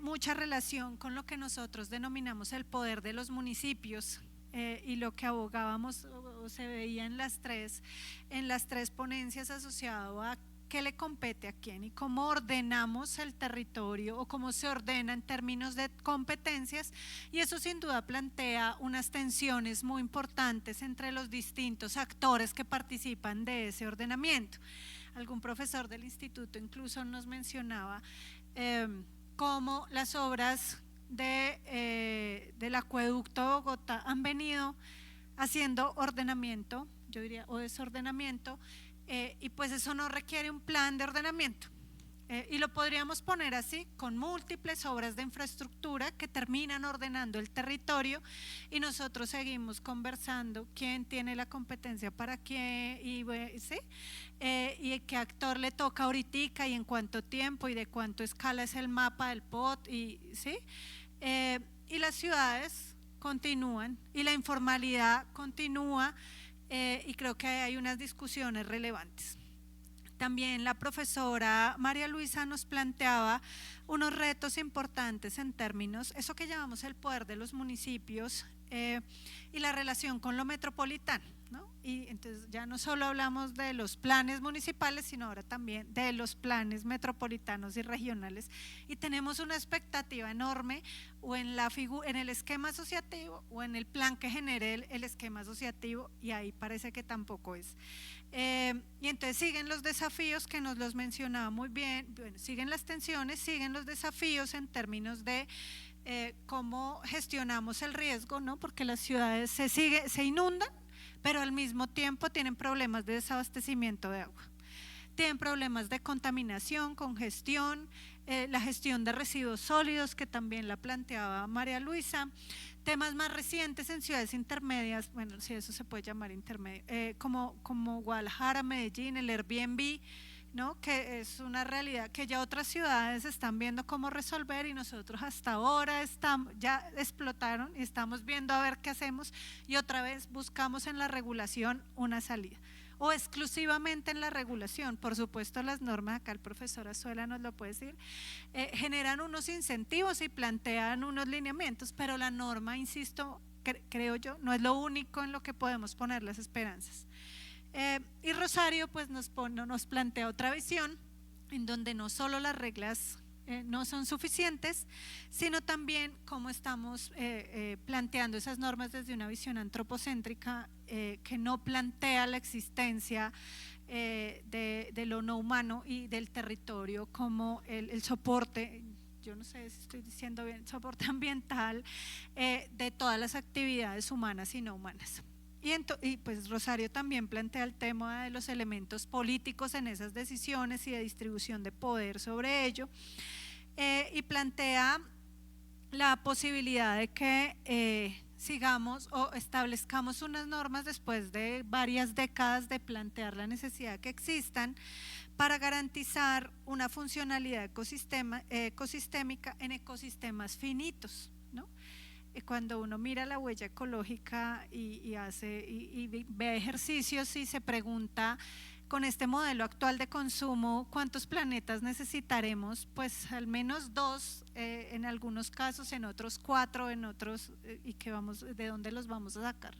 mucha relación con lo que nosotros denominamos el poder de los municipios, y lo que abogábamos o se veía en las tres ponencias asociado a qué le compete a quién y cómo ordenamos el territorio o cómo se ordena en términos de competencias, y eso sin duda plantea unas tensiones muy importantes entre los distintos actores que participan de ese ordenamiento. Algún profesor del instituto incluso nos mencionaba cómo las obras del acueducto de Bogotá han venido haciendo ordenamiento, yo diría, o desordenamiento, y pues eso no requiere un plan de ordenamiento. Y lo podríamos poner así, con múltiples obras de infraestructura que terminan ordenando el territorio, y nosotros seguimos conversando quién tiene la competencia para qué, ¿sí? Y qué actor le toca ahorita y en cuánto tiempo y de cuánto escala es el mapa del POT, ¿sí? Y las ciudades continúan y la informalidad continúa, y creo que hay unas discusiones relevantes. También la profesora María Luisa nos planteaba unos retos importantes en términos, eso que llamamos el poder de los municipios y la relación con lo metropolitano, ¿no? Y entonces ya no solo hablamos de los planes municipales, sino ahora también de los planes metropolitanos y regionales, y tenemos una expectativa enorme o en el esquema asociativo o en el plan que genere el esquema asociativo, y ahí parece que tampoco es. Y entonces siguen los desafíos que nos los mencionaba muy bien, bueno, siguen las tensiones, siguen los desafíos en términos de cómo gestionamos el riesgo, ¿no? Porque las ciudades se inundan, pero al mismo tiempo tienen problemas de desabastecimiento de agua, tienen problemas de contaminación, congestión, la gestión de residuos sólidos, que también la planteaba María Luisa, temas más recientes en ciudades intermedias, bueno, si eso se puede llamar intermedio, como Guadalajara, Medellín, el Airbnb, ¿no? Que es una realidad que ya otras ciudades están viendo cómo resolver, y nosotros hasta ahora ya explotaron y estamos viendo a ver qué hacemos, y otra vez buscamos en la regulación una salida, o exclusivamente en la regulación. Por supuesto las normas, acá el profesor Azuela nos lo puede decir, generan unos incentivos y plantean unos lineamientos, pero la norma, insisto, creo yo, no es lo único en lo que podemos poner las esperanzas. Y Rosario pues nos plantea otra visión en donde no solo las reglas no son suficientes, sino también cómo estamos planteando esas normas desde una visión antropocéntrica que no plantea la existencia de lo no humano y del territorio como el soporte, yo no sé si estoy diciendo bien, soporte ambiental de todas las actividades humanas y no humanas. Y pues Rosario también plantea el tema de los elementos políticos en esas decisiones y de distribución de poder sobre ello, y plantea la posibilidad de que sigamos o establezcamos unas normas después de varias décadas de plantear la necesidad que existan para garantizar una funcionalidad ecosistémica en ecosistemas finitos, ¿no? Cuando uno mira la huella ecológica y ve ejercicios y se pregunta con este modelo actual de consumo cuántos planetas necesitaremos, pues al menos 2 en algunos casos, en otros 4, en otros y de dónde los vamos a sacar.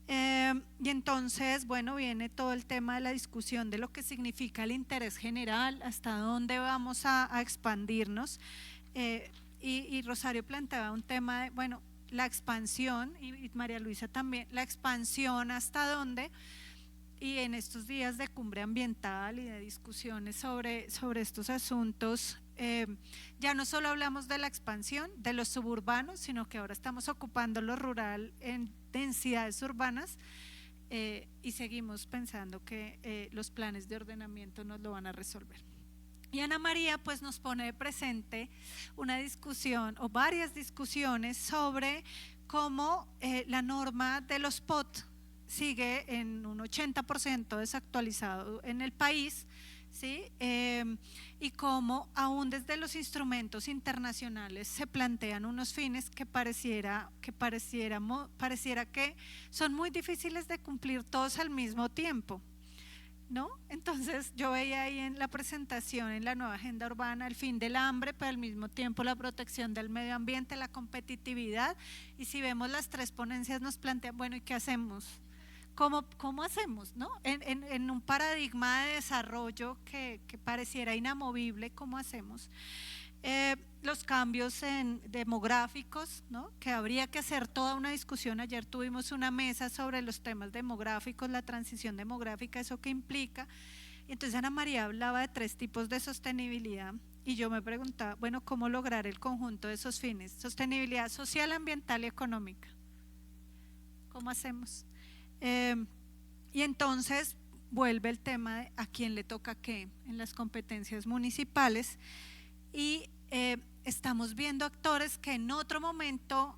Y entonces, bueno, viene todo el tema de la discusión de lo que significa el interés general, hasta dónde vamos a expandirnos. Y Rosario planteaba un tema de, bueno, la expansión, y María Luisa también, la expansión hasta dónde, y en estos días de cumbre ambiental y de discusiones sobre estos asuntos, ya no solo hablamos de la expansión de los suburbanos, sino que ahora estamos ocupando lo rural en densidades urbanas, y seguimos pensando que los planes de ordenamiento nos lo van a resolver. Y Ana María pues nos pone de presente una discusión o varias discusiones sobre cómo la norma de los POT sigue en un 80% desactualizado en el país, ¿sí? Y cómo aún desde los instrumentos internacionales se plantean unos fines que pareciera que son muy difíciles de cumplir todos al mismo tiempo, ¿no? Entonces yo veía ahí en la presentación en la nueva agenda urbana el fin del hambre, pero al mismo tiempo la protección del medio ambiente, la competitividad, y si vemos las 3 ponencias nos plantean, bueno, ¿y qué hacemos? ¿Cómo hacemos, no? En un paradigma de desarrollo que pareciera inamovible, ¿cómo hacemos? Los cambios demográficos, ¿no? Que habría que hacer toda una discusión. Ayer tuvimos una mesa sobre los temas demográficos, la transición demográfica, eso que implica. Y entonces Ana María hablaba de 3 tipos de sostenibilidad y yo me preguntaba, bueno, ¿cómo lograr el conjunto de esos fines? Sostenibilidad social, ambiental y económica. ¿Cómo hacemos? Y entonces vuelve el tema de a quién le toca qué en las competencias municipales, y estamos viendo actores que en otro momento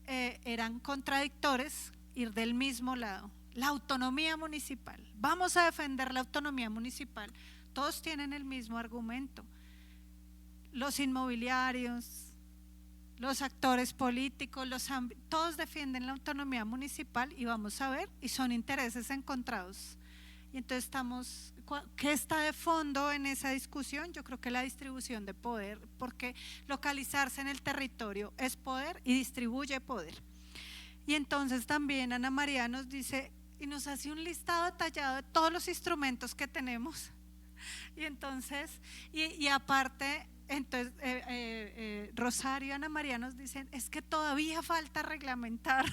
eran contradictores ir del mismo lado. La autonomía municipal, vamos a defender la autonomía municipal, todos tienen el mismo argumento, los inmobiliarios, los actores políticos, todos defienden la autonomía municipal, y vamos a ver, y son intereses encontrados. Y entonces ¿qué está de fondo en esa discusión? Yo creo que la distribución de poder, porque localizarse en el territorio es poder y distribuye poder. Y entonces también Ana María nos dice y nos hace un listado detallado de todos los instrumentos que tenemos. Y entonces, y aparte, entonces Rosario y Ana María nos dicen, es que todavía falta reglamentar.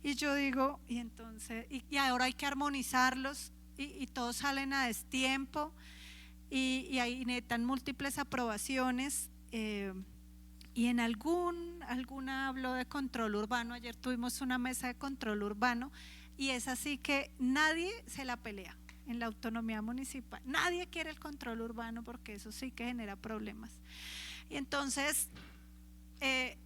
Y yo digo, y entonces, y ahora hay que armonizarlos, y todos salen a destiempo, y ahí necesitan múltiples aprobaciones, y en alguna hablo de control urbano. Ayer tuvimos una mesa de control urbano, y es así que nadie se la pelea en la autonomía municipal, nadie quiere el control urbano porque eso sí que genera problemas. Y entonces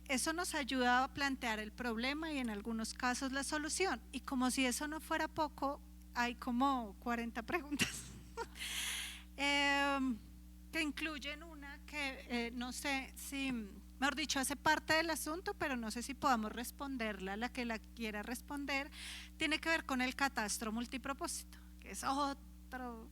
eso nos ayuda a plantear el problema y en algunos casos la solución, y como si eso no fuera poco, hay como 40 preguntas que incluyen una que no sé si, mejor dicho, hace parte del asunto, pero no sé si podamos responderla. La que la quiera responder tiene que ver con el catastro multipropósito, que es otro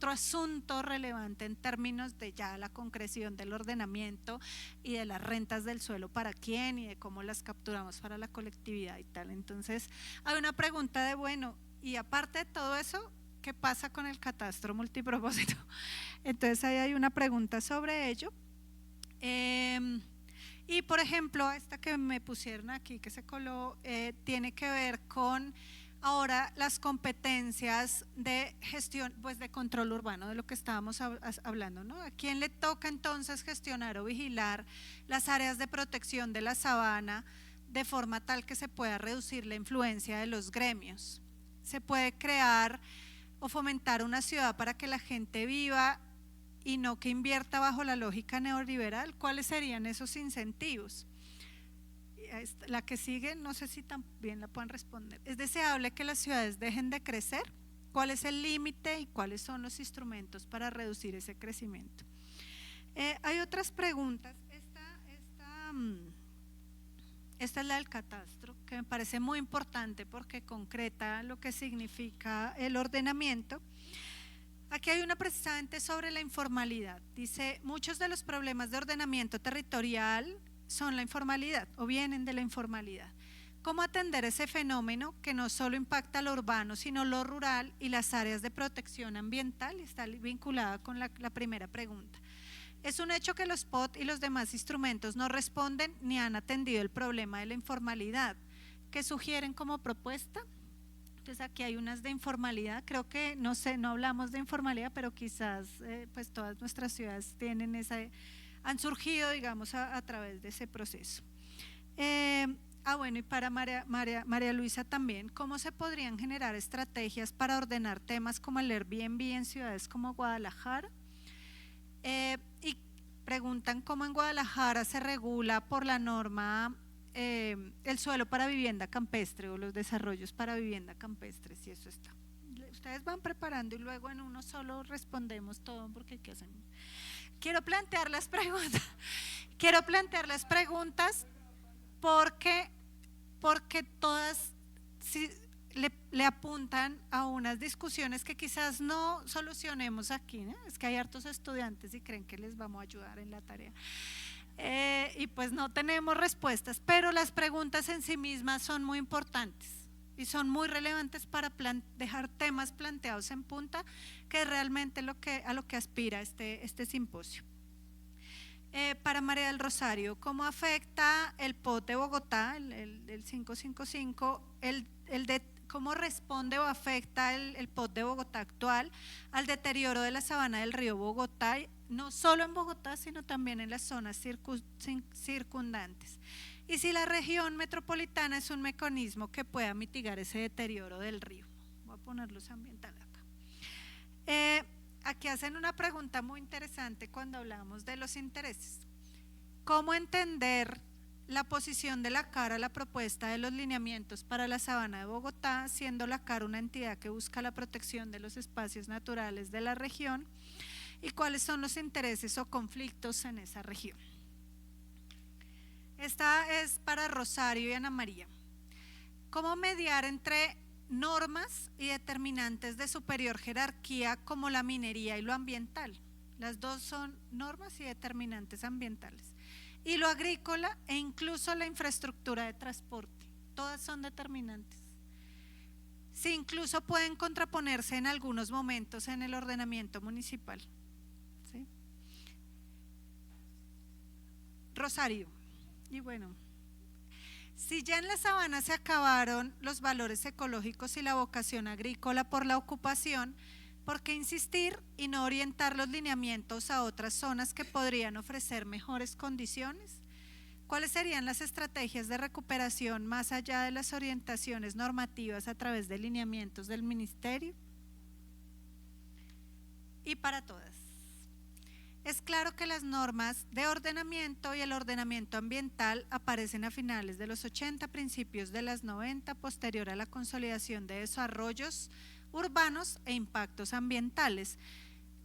asunto relevante en términos de ya la concreción del ordenamiento y de las rentas del suelo para quién y de cómo las capturamos para la colectividad y tal. Entonces hay una pregunta de, bueno, y aparte de todo eso, ¿qué pasa con el catastro multipropósito? Entonces ahí hay una pregunta sobre ello. Y por ejemplo, esta que me pusieron aquí, que se coló, tiene que ver con ahora las competencias de gestión, pues de control urbano, de lo que estábamos hablando, ¿no? ¿A quién le toca entonces gestionar o vigilar las áreas de protección de la sabana de forma tal que se pueda reducir la influencia de los gremios? Se puede crear o fomentar una ciudad para que la gente viva y no que invierta bajo la lógica neoliberal. ¿Cuáles serían esos incentivos? La que sigue, no sé si también la pueden responder. ¿Es deseable que las ciudades dejen de crecer? ¿Cuál es el límite y cuáles son los instrumentos para reducir ese crecimiento? Hay otras preguntas. Esta es la del catastro, que me parece muy importante porque concreta lo que significa el ordenamiento. Aquí hay una precisamente sobre la informalidad. Dice, muchos de los problemas de ordenamiento territorial son la informalidad o vienen de la informalidad. ¿Cómo atender ese fenómeno que no solo impacta lo urbano, sino lo rural y las áreas de protección ambiental? Está vinculada con la primera pregunta. Es un hecho que los POT y los demás instrumentos no responden ni han atendido el problema de la informalidad. ¿Qué sugieren como propuesta? Entonces aquí hay unas de informalidad, creo que, no sé, no hablamos de informalidad, pero quizás pues todas nuestras ciudades tienen han surgido, digamos, a través de ese proceso. Bueno, y para María Luisa también, ¿cómo se podrían generar estrategias para ordenar temas como el Airbnb en ciudades como Guadalajara? Y preguntan cómo en Guadalajara se regula por la norma el suelo para vivienda campestre o los desarrollos para vivienda campestre, si eso está. Ustedes van preparando y luego en uno solo respondemos todo porque ¿qué hacen? Quiero plantear las preguntas porque todas le apuntan a unas discusiones que quizás no solucionemos aquí, ¿no? Es que hay hartos estudiantes y creen que les vamos a ayudar en la tarea. Y pues no tenemos respuestas, pero las preguntas en sí mismas son muy importantes y son muy relevantes para dejar temas planteados en punta, que es realmente a lo que aspira este simposio. Para María del Rosario, ¿cómo afecta el POT de Bogotá, el 555, cómo responde o afecta el POT de Bogotá actual al deterioro de la sabana del río Bogotá, no solo en Bogotá, sino también en las zonas circundantes? Y si la región metropolitana es un mecanismo que pueda mitigar ese deterioro del río. Voy a poner luz ambiental acá. Aquí hacen una pregunta muy interesante cuando hablamos de los intereses. ¿Cómo entender la posición de la CAR a la propuesta de los lineamientos para la sabana de Bogotá, siendo la CAR una entidad que busca la protección de los espacios naturales de la región? ¿Y cuáles son los intereses o conflictos en esa región? Esta es para Rosario y Ana María. ¿Cómo mediar entre normas y determinantes de superior jerarquía como la minería y lo ambiental? Las dos son normas y determinantes ambientales. Y lo agrícola e incluso la infraestructura de transporte, todas son determinantes. Sí, incluso pueden contraponerse en algunos momentos en el ordenamiento municipal. ¿Sí? Rosario, y bueno, si ya en la sabana se acabaron los valores ecológicos y la vocación agrícola por la ocupación, ¿por qué insistir y no orientar los lineamientos a otras zonas que podrían ofrecer mejores condiciones? ¿Cuáles serían las estrategias de recuperación más allá de las orientaciones normativas a través de lineamientos del ministerio? Y para todas. Es claro que las normas de ordenamiento y el ordenamiento ambiental aparecen a finales de los 80, principios de los 90, posterior a la consolidación de desarrollos urbanos e impactos ambientales.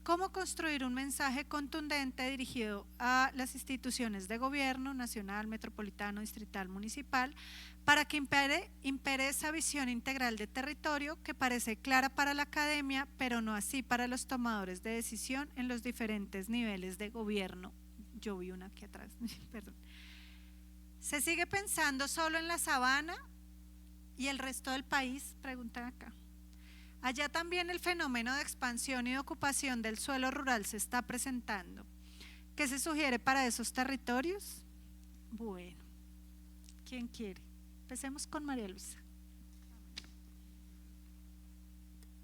¿Cómo construir un mensaje contundente dirigido a las instituciones de gobierno nacional, metropolitano, distrital, municipal, para que impere esa visión integral de territorio que parece clara para la academia, pero no así para los tomadores de decisión en los diferentes niveles de gobierno? Yo vi una aquí atrás, perdón. ¿Se sigue pensando solo en la sabana y el resto del país? Preguntan acá. Allá también el fenómeno de expansión y de ocupación del suelo rural se está presentando. ¿Qué se sugiere para esos territorios? Bueno, ¿quién quiere? Empecemos con María Luisa.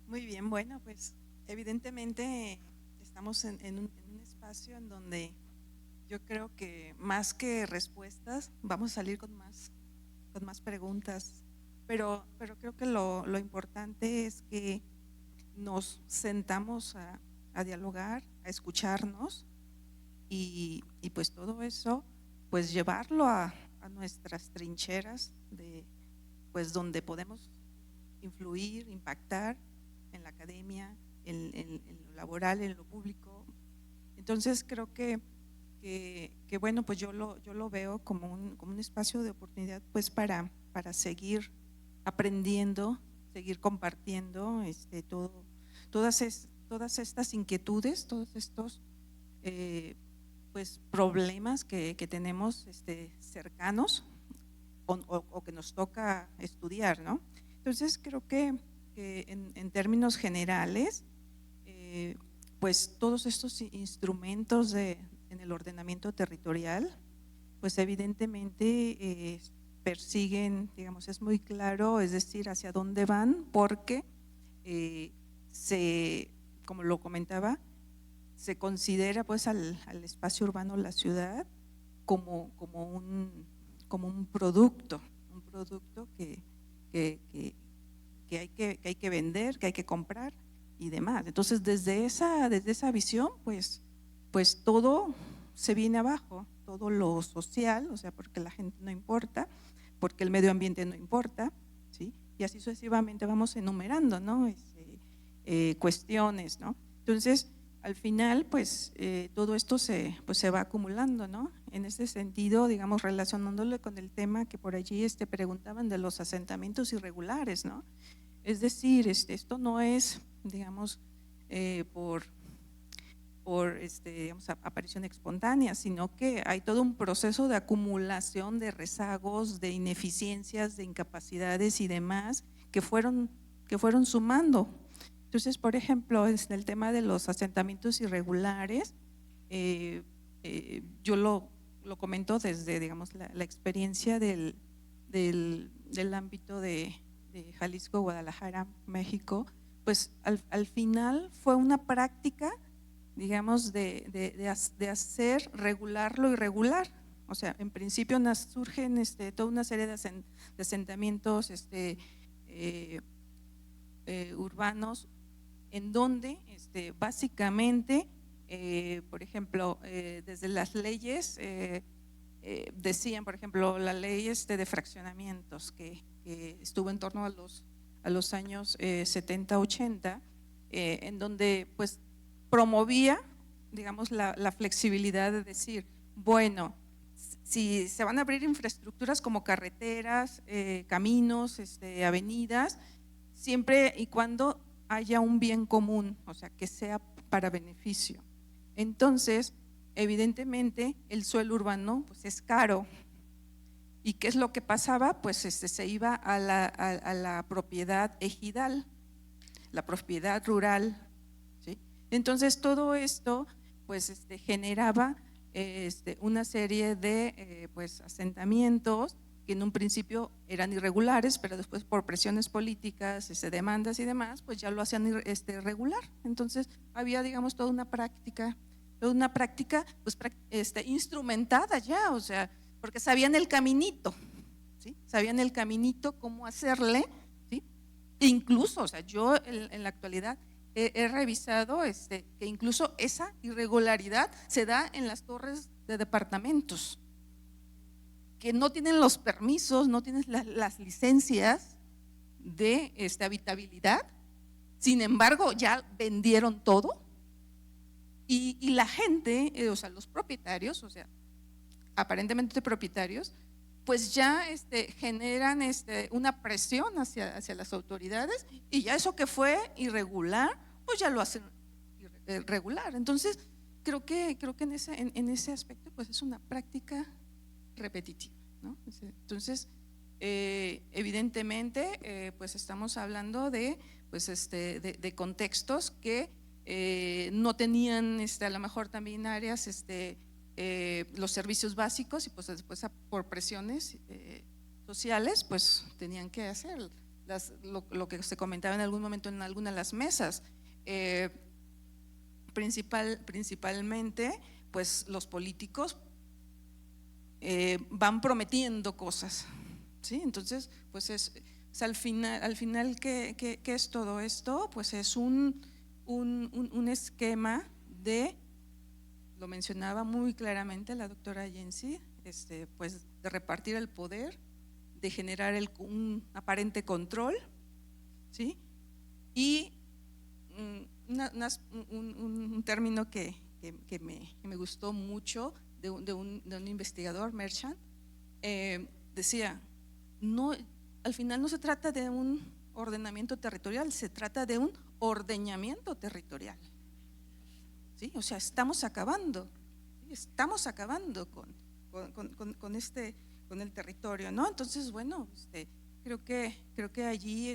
Muy bien, bueno, pues evidentemente estamos en un espacio en donde yo creo que más que respuestas vamos a salir con más preguntas, pero creo que lo importante es que nos sentamos a dialogar, a escucharnos y pues todo eso, pues llevarlo a nuestras trincheras de pues donde podemos influir, impactar en la academia, en lo laboral, en lo público. Entonces creo que bueno, pues yo lo veo como un espacio de oportunidad pues para seguir aprendiendo, seguir compartiendo todas estas inquietudes, todos estos pues problemas que tenemos cercanos o que nos toca estudiar, ¿no? Entonces creo que en términos generales pues todos estos instrumentos en el ordenamiento territorial pues evidentemente persiguen, digamos, es muy claro, es decir, hacia dónde van, porque como lo comentaba, se considera pues al espacio urbano, la ciudad, como un producto que hay que vender, que hay que comprar y demás. Entonces desde esa visión pues todo se viene abajo, todo lo social, o sea, porque la gente no importa, porque el medio ambiente no importa, ¿sí? Y así sucesivamente vamos enumerando, ¿no? Cuestiones, ¿no? Entonces, al final, pues todo esto se va acumulando, ¿no? En ese sentido, digamos, relacionándolo con el tema que por allí preguntaban de los asentamientos irregulares, ¿no? Es decir, esto no es, digamos, por digamos, aparición espontánea, sino que hay todo un proceso de acumulación de rezagos, de ineficiencias, de incapacidades y demás que fueron sumando. Entonces, por ejemplo, en el tema de los asentamientos irregulares, yo lo comento desde, digamos, la experiencia del ámbito de Jalisco, Guadalajara, México, pues al final fue una práctica, digamos, de hacer regular lo irregular. O sea, en principio surgen toda una serie de asentamientos urbanos en donde básicamente, por ejemplo, desde las leyes decían, por ejemplo, la ley de fraccionamientos que estuvo en torno a los años 70, 80, en donde pues promovía, digamos, la flexibilidad de decir, bueno, si se van a abrir infraestructuras como carreteras, caminos, avenidas, siempre y cuando haya un bien común, o sea, que sea para beneficio. Entonces, evidentemente, el suelo urbano pues es caro. ¿Y qué es lo que pasaba? Pues se iba a la propiedad ejidal, la propiedad rural, ¿sí? Entonces todo esto pues generaba una serie de pues asentamientos que en un principio eran irregulares, pero después por presiones políticas, demandas y demás, pues ya lo hacían regular. Entonces había, digamos, toda una práctica pues instrumentada ya, o sea, porque sabían el caminito, ¿sí? Sabían el caminito, cómo hacerle, ¿sí? E incluso, o sea, yo en la actualidad he revisado que incluso esa irregularidad se da en las torres de departamentos, que no tienen los permisos, no tienen las licencias de habitabilidad, sin embargo ya vendieron todo y la gente, o sea, los propietarios, o sea, aparentemente propietarios, pues ya generan una presión hacia las autoridades y ya eso que fue irregular, pues ya lo hacen regular. Entonces, creo que en ese aspecto pues es una práctica repetitiva, ¿no? Entonces, Evidentemente, pues estamos hablando de, pues de contextos que no tenían a lo mejor también áreas, los servicios básicos, y pues después por presiones sociales pues tenían que hacer lo que se comentaba en algún momento en alguna de las mesas. Principalmente pues los políticos van prometiendo cosas, ¿sí? Entonces pues al final ¿qué es todo esto? Pues es un esquema de, lo mencionaba muy claramente la doctora Jensi, pues de repartir el poder, de generar un aparente control, ¿sí? Y un término que me gustó mucho de un investigador, Merchant, decía, no, al final no se trata de un ordenamiento territorial, se trata de un ordeñamiento territorial, ¿sí? O sea, estamos acabando con el territorio, ¿no? Entonces, bueno, creo que allí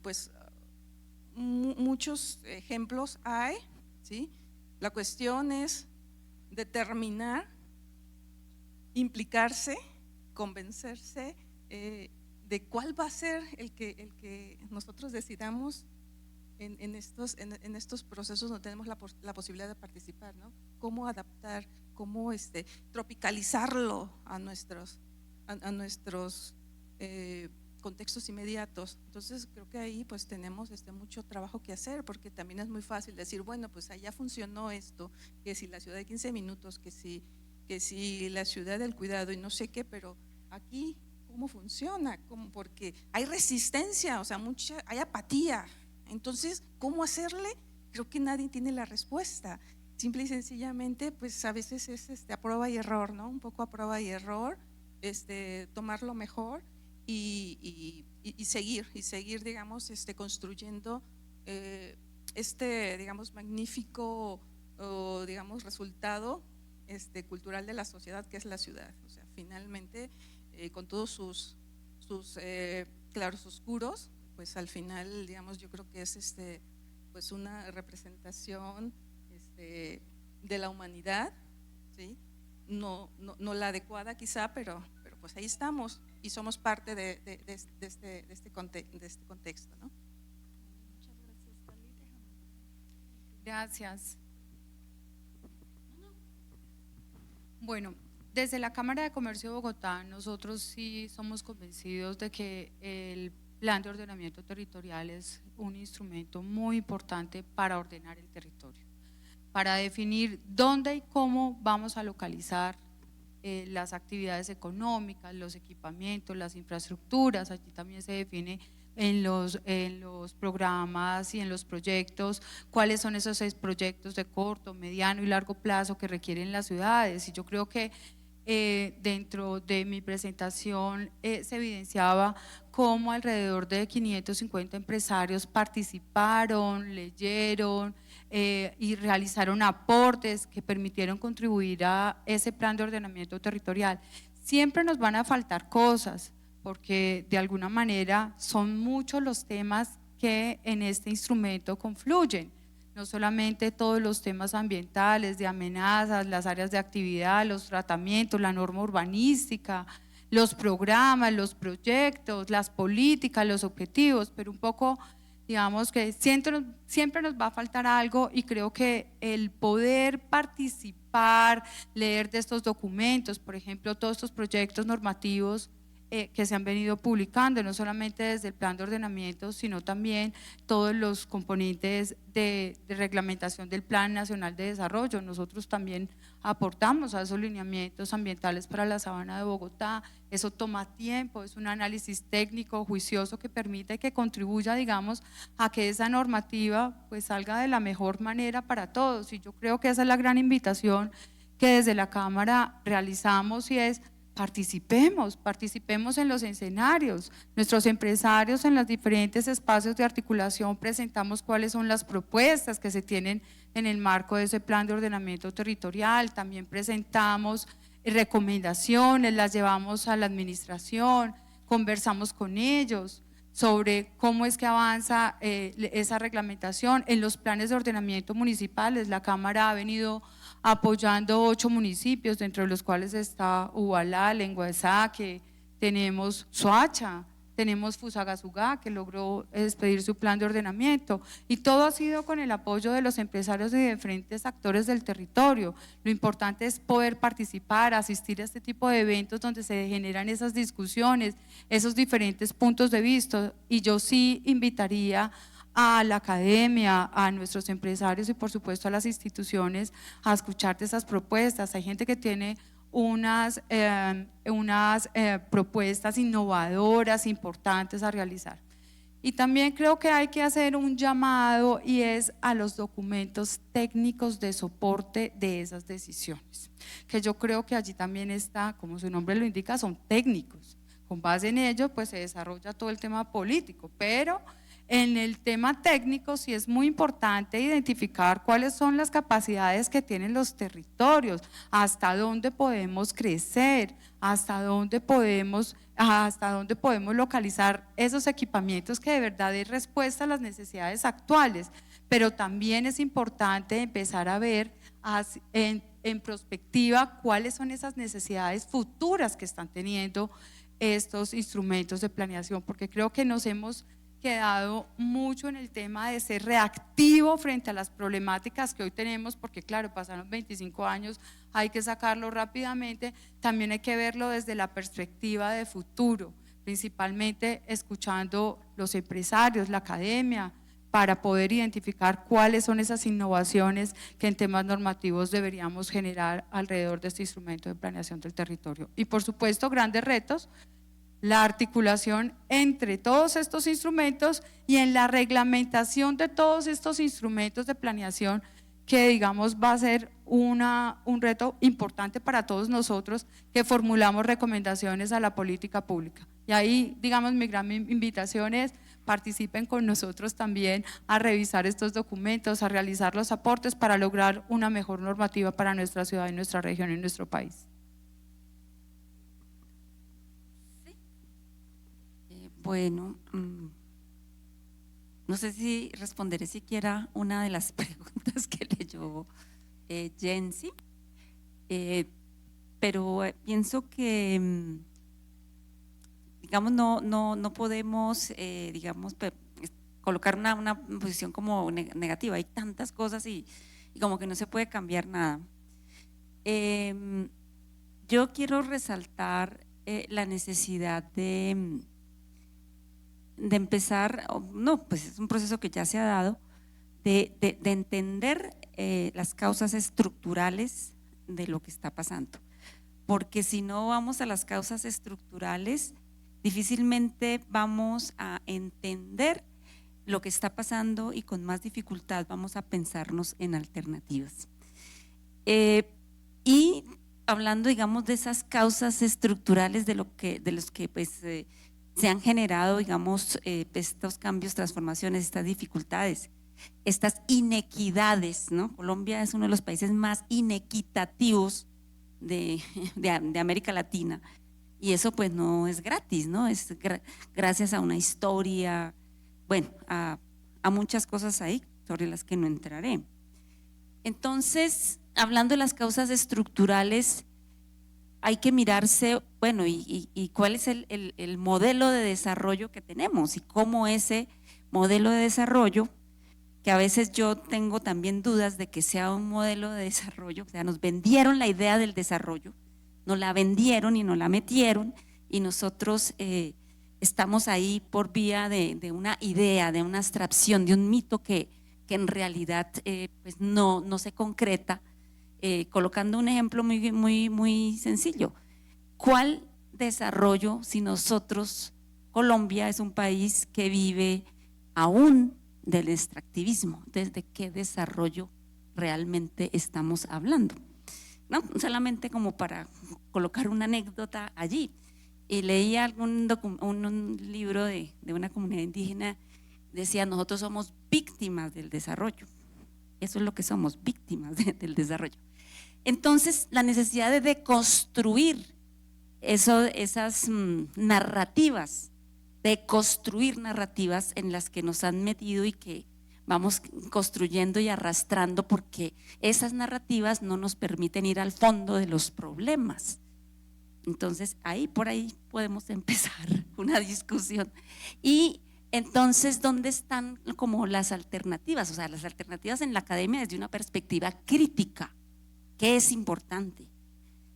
pues muchos ejemplos hay, ¿sí? La cuestión es determinar, implicarse, convencerse de cuál va a ser el que nosotros decidamos en estos procesos donde tenemos la posibilidad de participar, ¿no? Cómo adaptar, cómo tropicalizarlo a nuestros contextos inmediatos. Entonces creo que ahí pues tenemos mucho trabajo que hacer, porque también es muy fácil decir, bueno, pues allá funcionó esto, que si la ciudad de 15 minutos, que si la ciudad del cuidado y no sé qué, pero aquí ¿cómo funciona? Porque hay resistencia, o sea, hay apatía. Entonces, ¿cómo hacerle? Creo que nadie tiene la respuesta. Simple y sencillamente, pues a veces es a prueba y error, ¿no? Un poco a prueba y error, tomarlo mejor y seguir, digamos, construyendo digamos, magnífico, digamos, resultado cultural de la sociedad que es la ciudad. O sea, finalmente, con todos sus claroscuros, pues al final, digamos, yo creo que es pues una representación de la humanidad, ¿sí? No la adecuada quizá, pero pues ahí estamos y somos parte de este contexto, ¿no? Muchas gracias, Cali. Gracias. Bueno, desde la Cámara de Comercio de Bogotá, nosotros sí somos convencidos de que el Plan de Ordenamiento Territorial es un instrumento muy importante para ordenar el territorio, para definir dónde y cómo vamos a localizar las actividades económicas, los equipamientos, las infraestructuras. Allí también se define en los programas y en los proyectos cuáles son esos 6 proyectos de corto, mediano y largo plazo que requieren las ciudades. Y yo creo que dentro de mi presentación se evidenciaba cómo alrededor de 550 empresarios participaron, leyeron y realizaron aportes que permitieron contribuir a ese plan de ordenamiento territorial. Siempre nos van a faltar cosas, porque de alguna manera son muchos los temas que en este instrumento confluyen. No solamente todos los temas ambientales, de amenazas, las áreas de actividad, los tratamientos, la norma urbanística, los programas, los proyectos, las políticas, los objetivos, pero un poco, digamos que siempre nos va a faltar algo, y creo que el poder participar, leer de estos documentos, por ejemplo, todos estos proyectos normativos que se han venido publicando, no solamente desde el plan de ordenamiento, sino también todos los componentes de reglamentación del Plan Nacional de Desarrollo. Nosotros también aportamos a esos lineamientos ambientales para la Sabana de Bogotá. Eso toma tiempo, es un análisis técnico, juicioso, que permite que contribuya, digamos, a que esa normativa pues salga de la mejor manera para todos. Y yo creo que esa es la gran invitación que desde la Cámara realizamos, y es: participemos en los escenarios. Nuestros empresarios en los diferentes espacios de articulación presentamos cuáles son las propuestas que se tienen en el marco de ese plan de ordenamiento territorial. También presentamos recomendaciones, las llevamos a la administración, conversamos con ellos sobre cómo es que avanza esa reglamentación. En los planes de ordenamiento municipales, la Cámara ha venido apoyando 8 municipios, dentro de los cuales está Ubalá, Lenguasaque, tenemos Soacha, tenemos Fusagasugá, que logró expedir su plan de ordenamiento, y todo ha sido con el apoyo de los empresarios y de diferentes actores del territorio. Lo importante es poder participar, asistir a este tipo de eventos donde se generan esas discusiones, esos diferentes puntos de vista, y yo sí invitaría a la academia, a nuestros empresarios y por supuesto a las instituciones a escuchar de esas propuestas. Hay gente que tiene unas propuestas innovadoras, importantes a realizar. Y también creo que hay que hacer un llamado, y es a los documentos técnicos de soporte de esas decisiones, que yo creo que allí también está, como su nombre lo indica, son técnicos. Con base en ello, pues se desarrolla todo el tema político, pero en el tema técnico sí es muy importante identificar cuáles son las capacidades que tienen los territorios, hasta dónde podemos crecer, hasta dónde podemos localizar esos equipamientos que de verdad den respuesta a las necesidades actuales. Pero también es importante empezar a ver en perspectiva cuáles son esas necesidades futuras que están teniendo estos instrumentos de planeación, porque creo que nos hemos quedado mucho en el tema de ser reactivo frente a las problemáticas que hoy tenemos, porque claro, pasaron 25 años, hay que sacarlo rápidamente. También hay que verlo desde la perspectiva de futuro, principalmente escuchando los empresarios, la academia, para poder identificar cuáles son esas innovaciones que en temas normativos deberíamos generar alrededor de este instrumento de planeación del territorio. Y por supuesto, grandes retos, la articulación entre todos estos instrumentos y en la reglamentación de todos estos instrumentos de planeación, que digamos va a ser un reto importante para todos nosotros que formulamos recomendaciones a la política pública. Y ahí, digamos, mi gran invitación es: participen con nosotros también a revisar estos documentos, a realizar los aportes para lograr una mejor normativa para nuestra ciudad y nuestra región y nuestro país. Bueno, no sé si responderé siquiera una de las preguntas que leyó Jensi, pero pienso que digamos no podemos digamos colocar una posición como negativa. Hay tantas cosas y como que no se puede cambiar nada. Yo quiero resaltar la necesidad de empezar, no, pues es un proceso que ya se ha dado, de entender las causas estructurales de lo que está pasando, porque si no vamos a las causas estructurales, difícilmente vamos a entender lo que está pasando y con más dificultad vamos a pensarnos en alternativas. Y hablando, digamos, de esas causas estructurales de los que pues se han generado, digamos, estos cambios, transformaciones, estas dificultades, estas inequidades, ¿no? Colombia es uno de los países más inequitativos de América Latina, y eso pues no es gratis, ¿no? Es gracias a una historia, bueno, a muchas cosas ahí sobre las que no entraré. Entonces, hablando de las causas estructurales, hay que mirarse, bueno, y cuál es el modelo de desarrollo que tenemos y cómo ese modelo de desarrollo, que a veces yo tengo también dudas de que sea un modelo de desarrollo, o sea, nos vendieron la idea del desarrollo, nos la vendieron y nos la metieron, y nosotros estamos ahí por vía de una idea, de una abstracción, de un mito que en realidad pues no se concreta. Colocando un ejemplo muy sencillo, ¿cuál desarrollo, si nosotros, Colombia es un país que vive aún del extractivismo, desde qué desarrollo realmente estamos hablando? No, solamente como para colocar una anécdota allí. Leía un libro de una comunidad indígena, decía: nosotros somos víctimas del desarrollo. Eso es lo que somos, víctimas del desarrollo. Entonces, la necesidad de deconstruir esas narrativas, de construir narrativas en las que nos han metido y que vamos construyendo y arrastrando, porque esas narrativas no nos permiten ir al fondo de los problemas. Entonces, por ahí podemos empezar una discusión. Y entonces, ¿dónde están como las alternativas? O sea, las alternativas en la academia desde una perspectiva crítica, que es importante,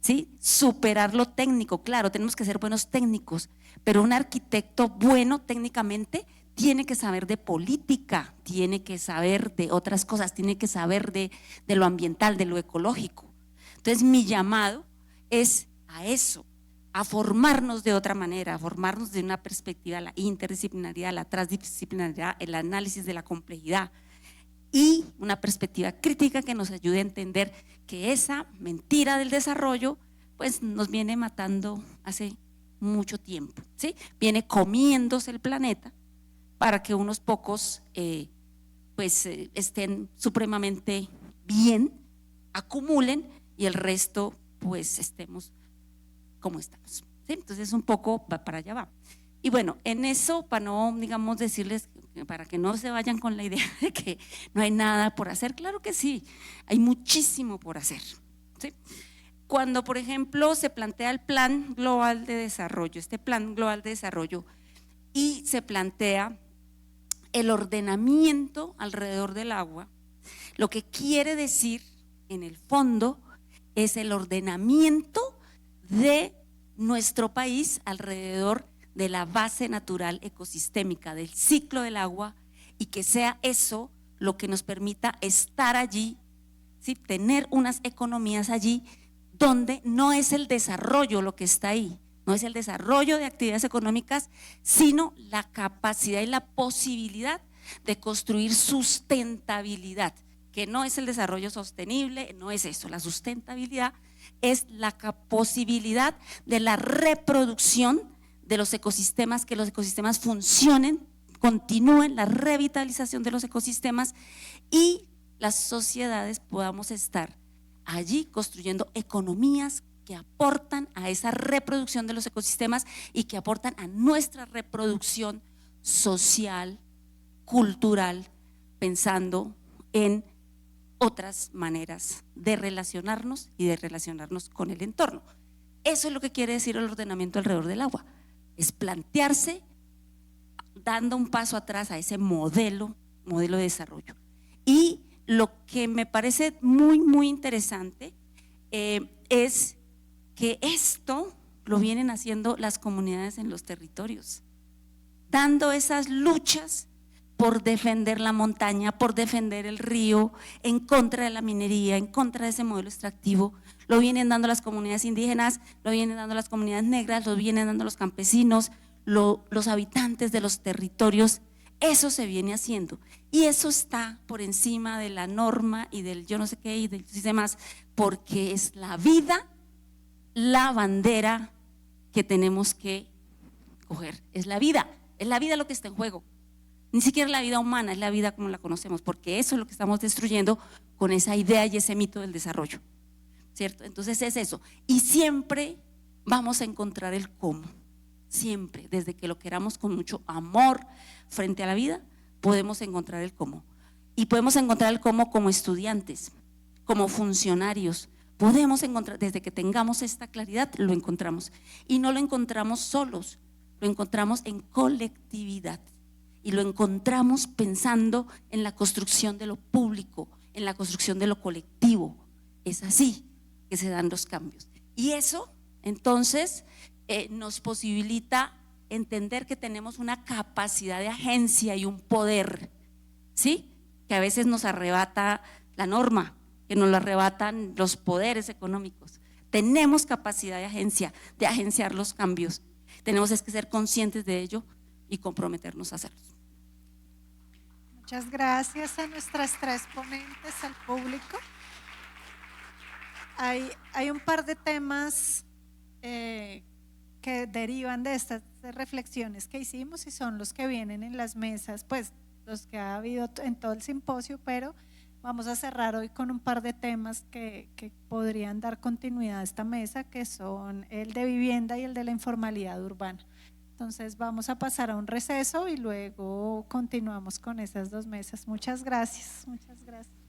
¿sí? Superar lo técnico, claro, tenemos que ser buenos técnicos, pero un arquitecto bueno técnicamente tiene que saber de política, tiene que saber de otras cosas, tiene que saber de lo ambiental, de lo ecológico. Entonces, mi llamado es a eso, a formarnos de otra manera, a formarnos de una perspectiva, la interdisciplinaridad, la transdisciplinaridad, el análisis de la complejidad y una perspectiva crítica que nos ayude a entender que esa mentira del desarrollo pues nos viene matando hace mucho tiempo, ¿sí? Viene comiéndose el planeta para que unos pocos estén supremamente bien, acumulen y el resto pues estemos como estamos, ¿sí? Entonces un poco para allá va. Y bueno, en eso, para no, digamos, decirles, para que no se vayan con la idea de que no hay nada por hacer, claro que sí, hay muchísimo por hacer, ¿sí? Cuando, por ejemplo, se plantea el Plan Global de Desarrollo, este Plan Global de Desarrollo, y se plantea el ordenamiento alrededor del agua, lo que quiere decir, en el fondo, es el ordenamiento de nuestro país alrededor de la base natural ecosistémica, del ciclo del agua, y que sea eso lo que nos permita estar allí, ¿sí? Tener unas economías allí donde no es el desarrollo lo que está ahí, no es el desarrollo de actividades económicas, sino la capacidad y la posibilidad de construir sustentabilidad, que no es el desarrollo sostenible, no es eso, la sustentabilidad es la posibilidad de la reproducción de los ecosistemas, que los ecosistemas funcionen, continúen, la revitalización de los ecosistemas y las sociedades podamos estar allí construyendo economías que aportan a esa reproducción de los ecosistemas y que aportan a nuestra reproducción social, cultural, pensando en otras maneras de relacionarnos y de relacionarnos con el entorno. Eso es lo que quiere decir el ordenamiento alrededor del agua, es plantearse dando un paso atrás a ese modelo de desarrollo. Y lo que me parece muy, muy interesante es que esto lo vienen haciendo las comunidades en los territorios, dando esas luchas por defender la montaña, por defender el río, en contra de la minería, en contra de ese modelo extractivo. Lo vienen dando las comunidades indígenas, lo vienen dando las comunidades negras, lo vienen dando los campesinos, los habitantes de los territorios. Eso se viene haciendo y eso está por encima de la norma y del yo no sé qué y del demás, porque es la vida, la bandera que tenemos que coger. Es la vida lo que está en juego. Ni siquiera la vida humana, es la vida como la conocemos, porque eso es lo que estamos destruyendo con esa idea y ese mito del desarrollo, ¿cierto? Entonces es eso, y siempre vamos a encontrar el cómo, siempre, desde que lo queramos con mucho amor frente a la vida, podemos encontrar el cómo, y podemos encontrar el cómo como estudiantes, como funcionarios, podemos encontrar, desde que tengamos esta claridad, lo encontramos, y no lo encontramos solos, lo encontramos en colectividad. Y lo encontramos pensando en la construcción de lo público, en la construcción de lo colectivo. Es así que se dan los cambios. Y eso, entonces, nos posibilita entender que tenemos una capacidad de agencia y un poder, ¿sí? Que a veces nos arrebata la norma, que nos lo arrebatan los poderes económicos. Tenemos capacidad de agencia, de agenciar los cambios. Tenemos que ser conscientes de ello y comprometernos a hacerlos. Muchas gracias a nuestras tres ponentes, al público. Hay un par de temas que derivan de estas reflexiones que hicimos y son los que vienen en las mesas, pues los que ha habido en todo el simposio, pero Vamos a cerrar hoy con un par de temas que podrían dar continuidad a esta mesa, que son el de vivienda y el de la informalidad urbana. Entonces vamos a pasar a un receso y luego continuamos con esas dos mesas. Muchas gracias. Muchas gracias.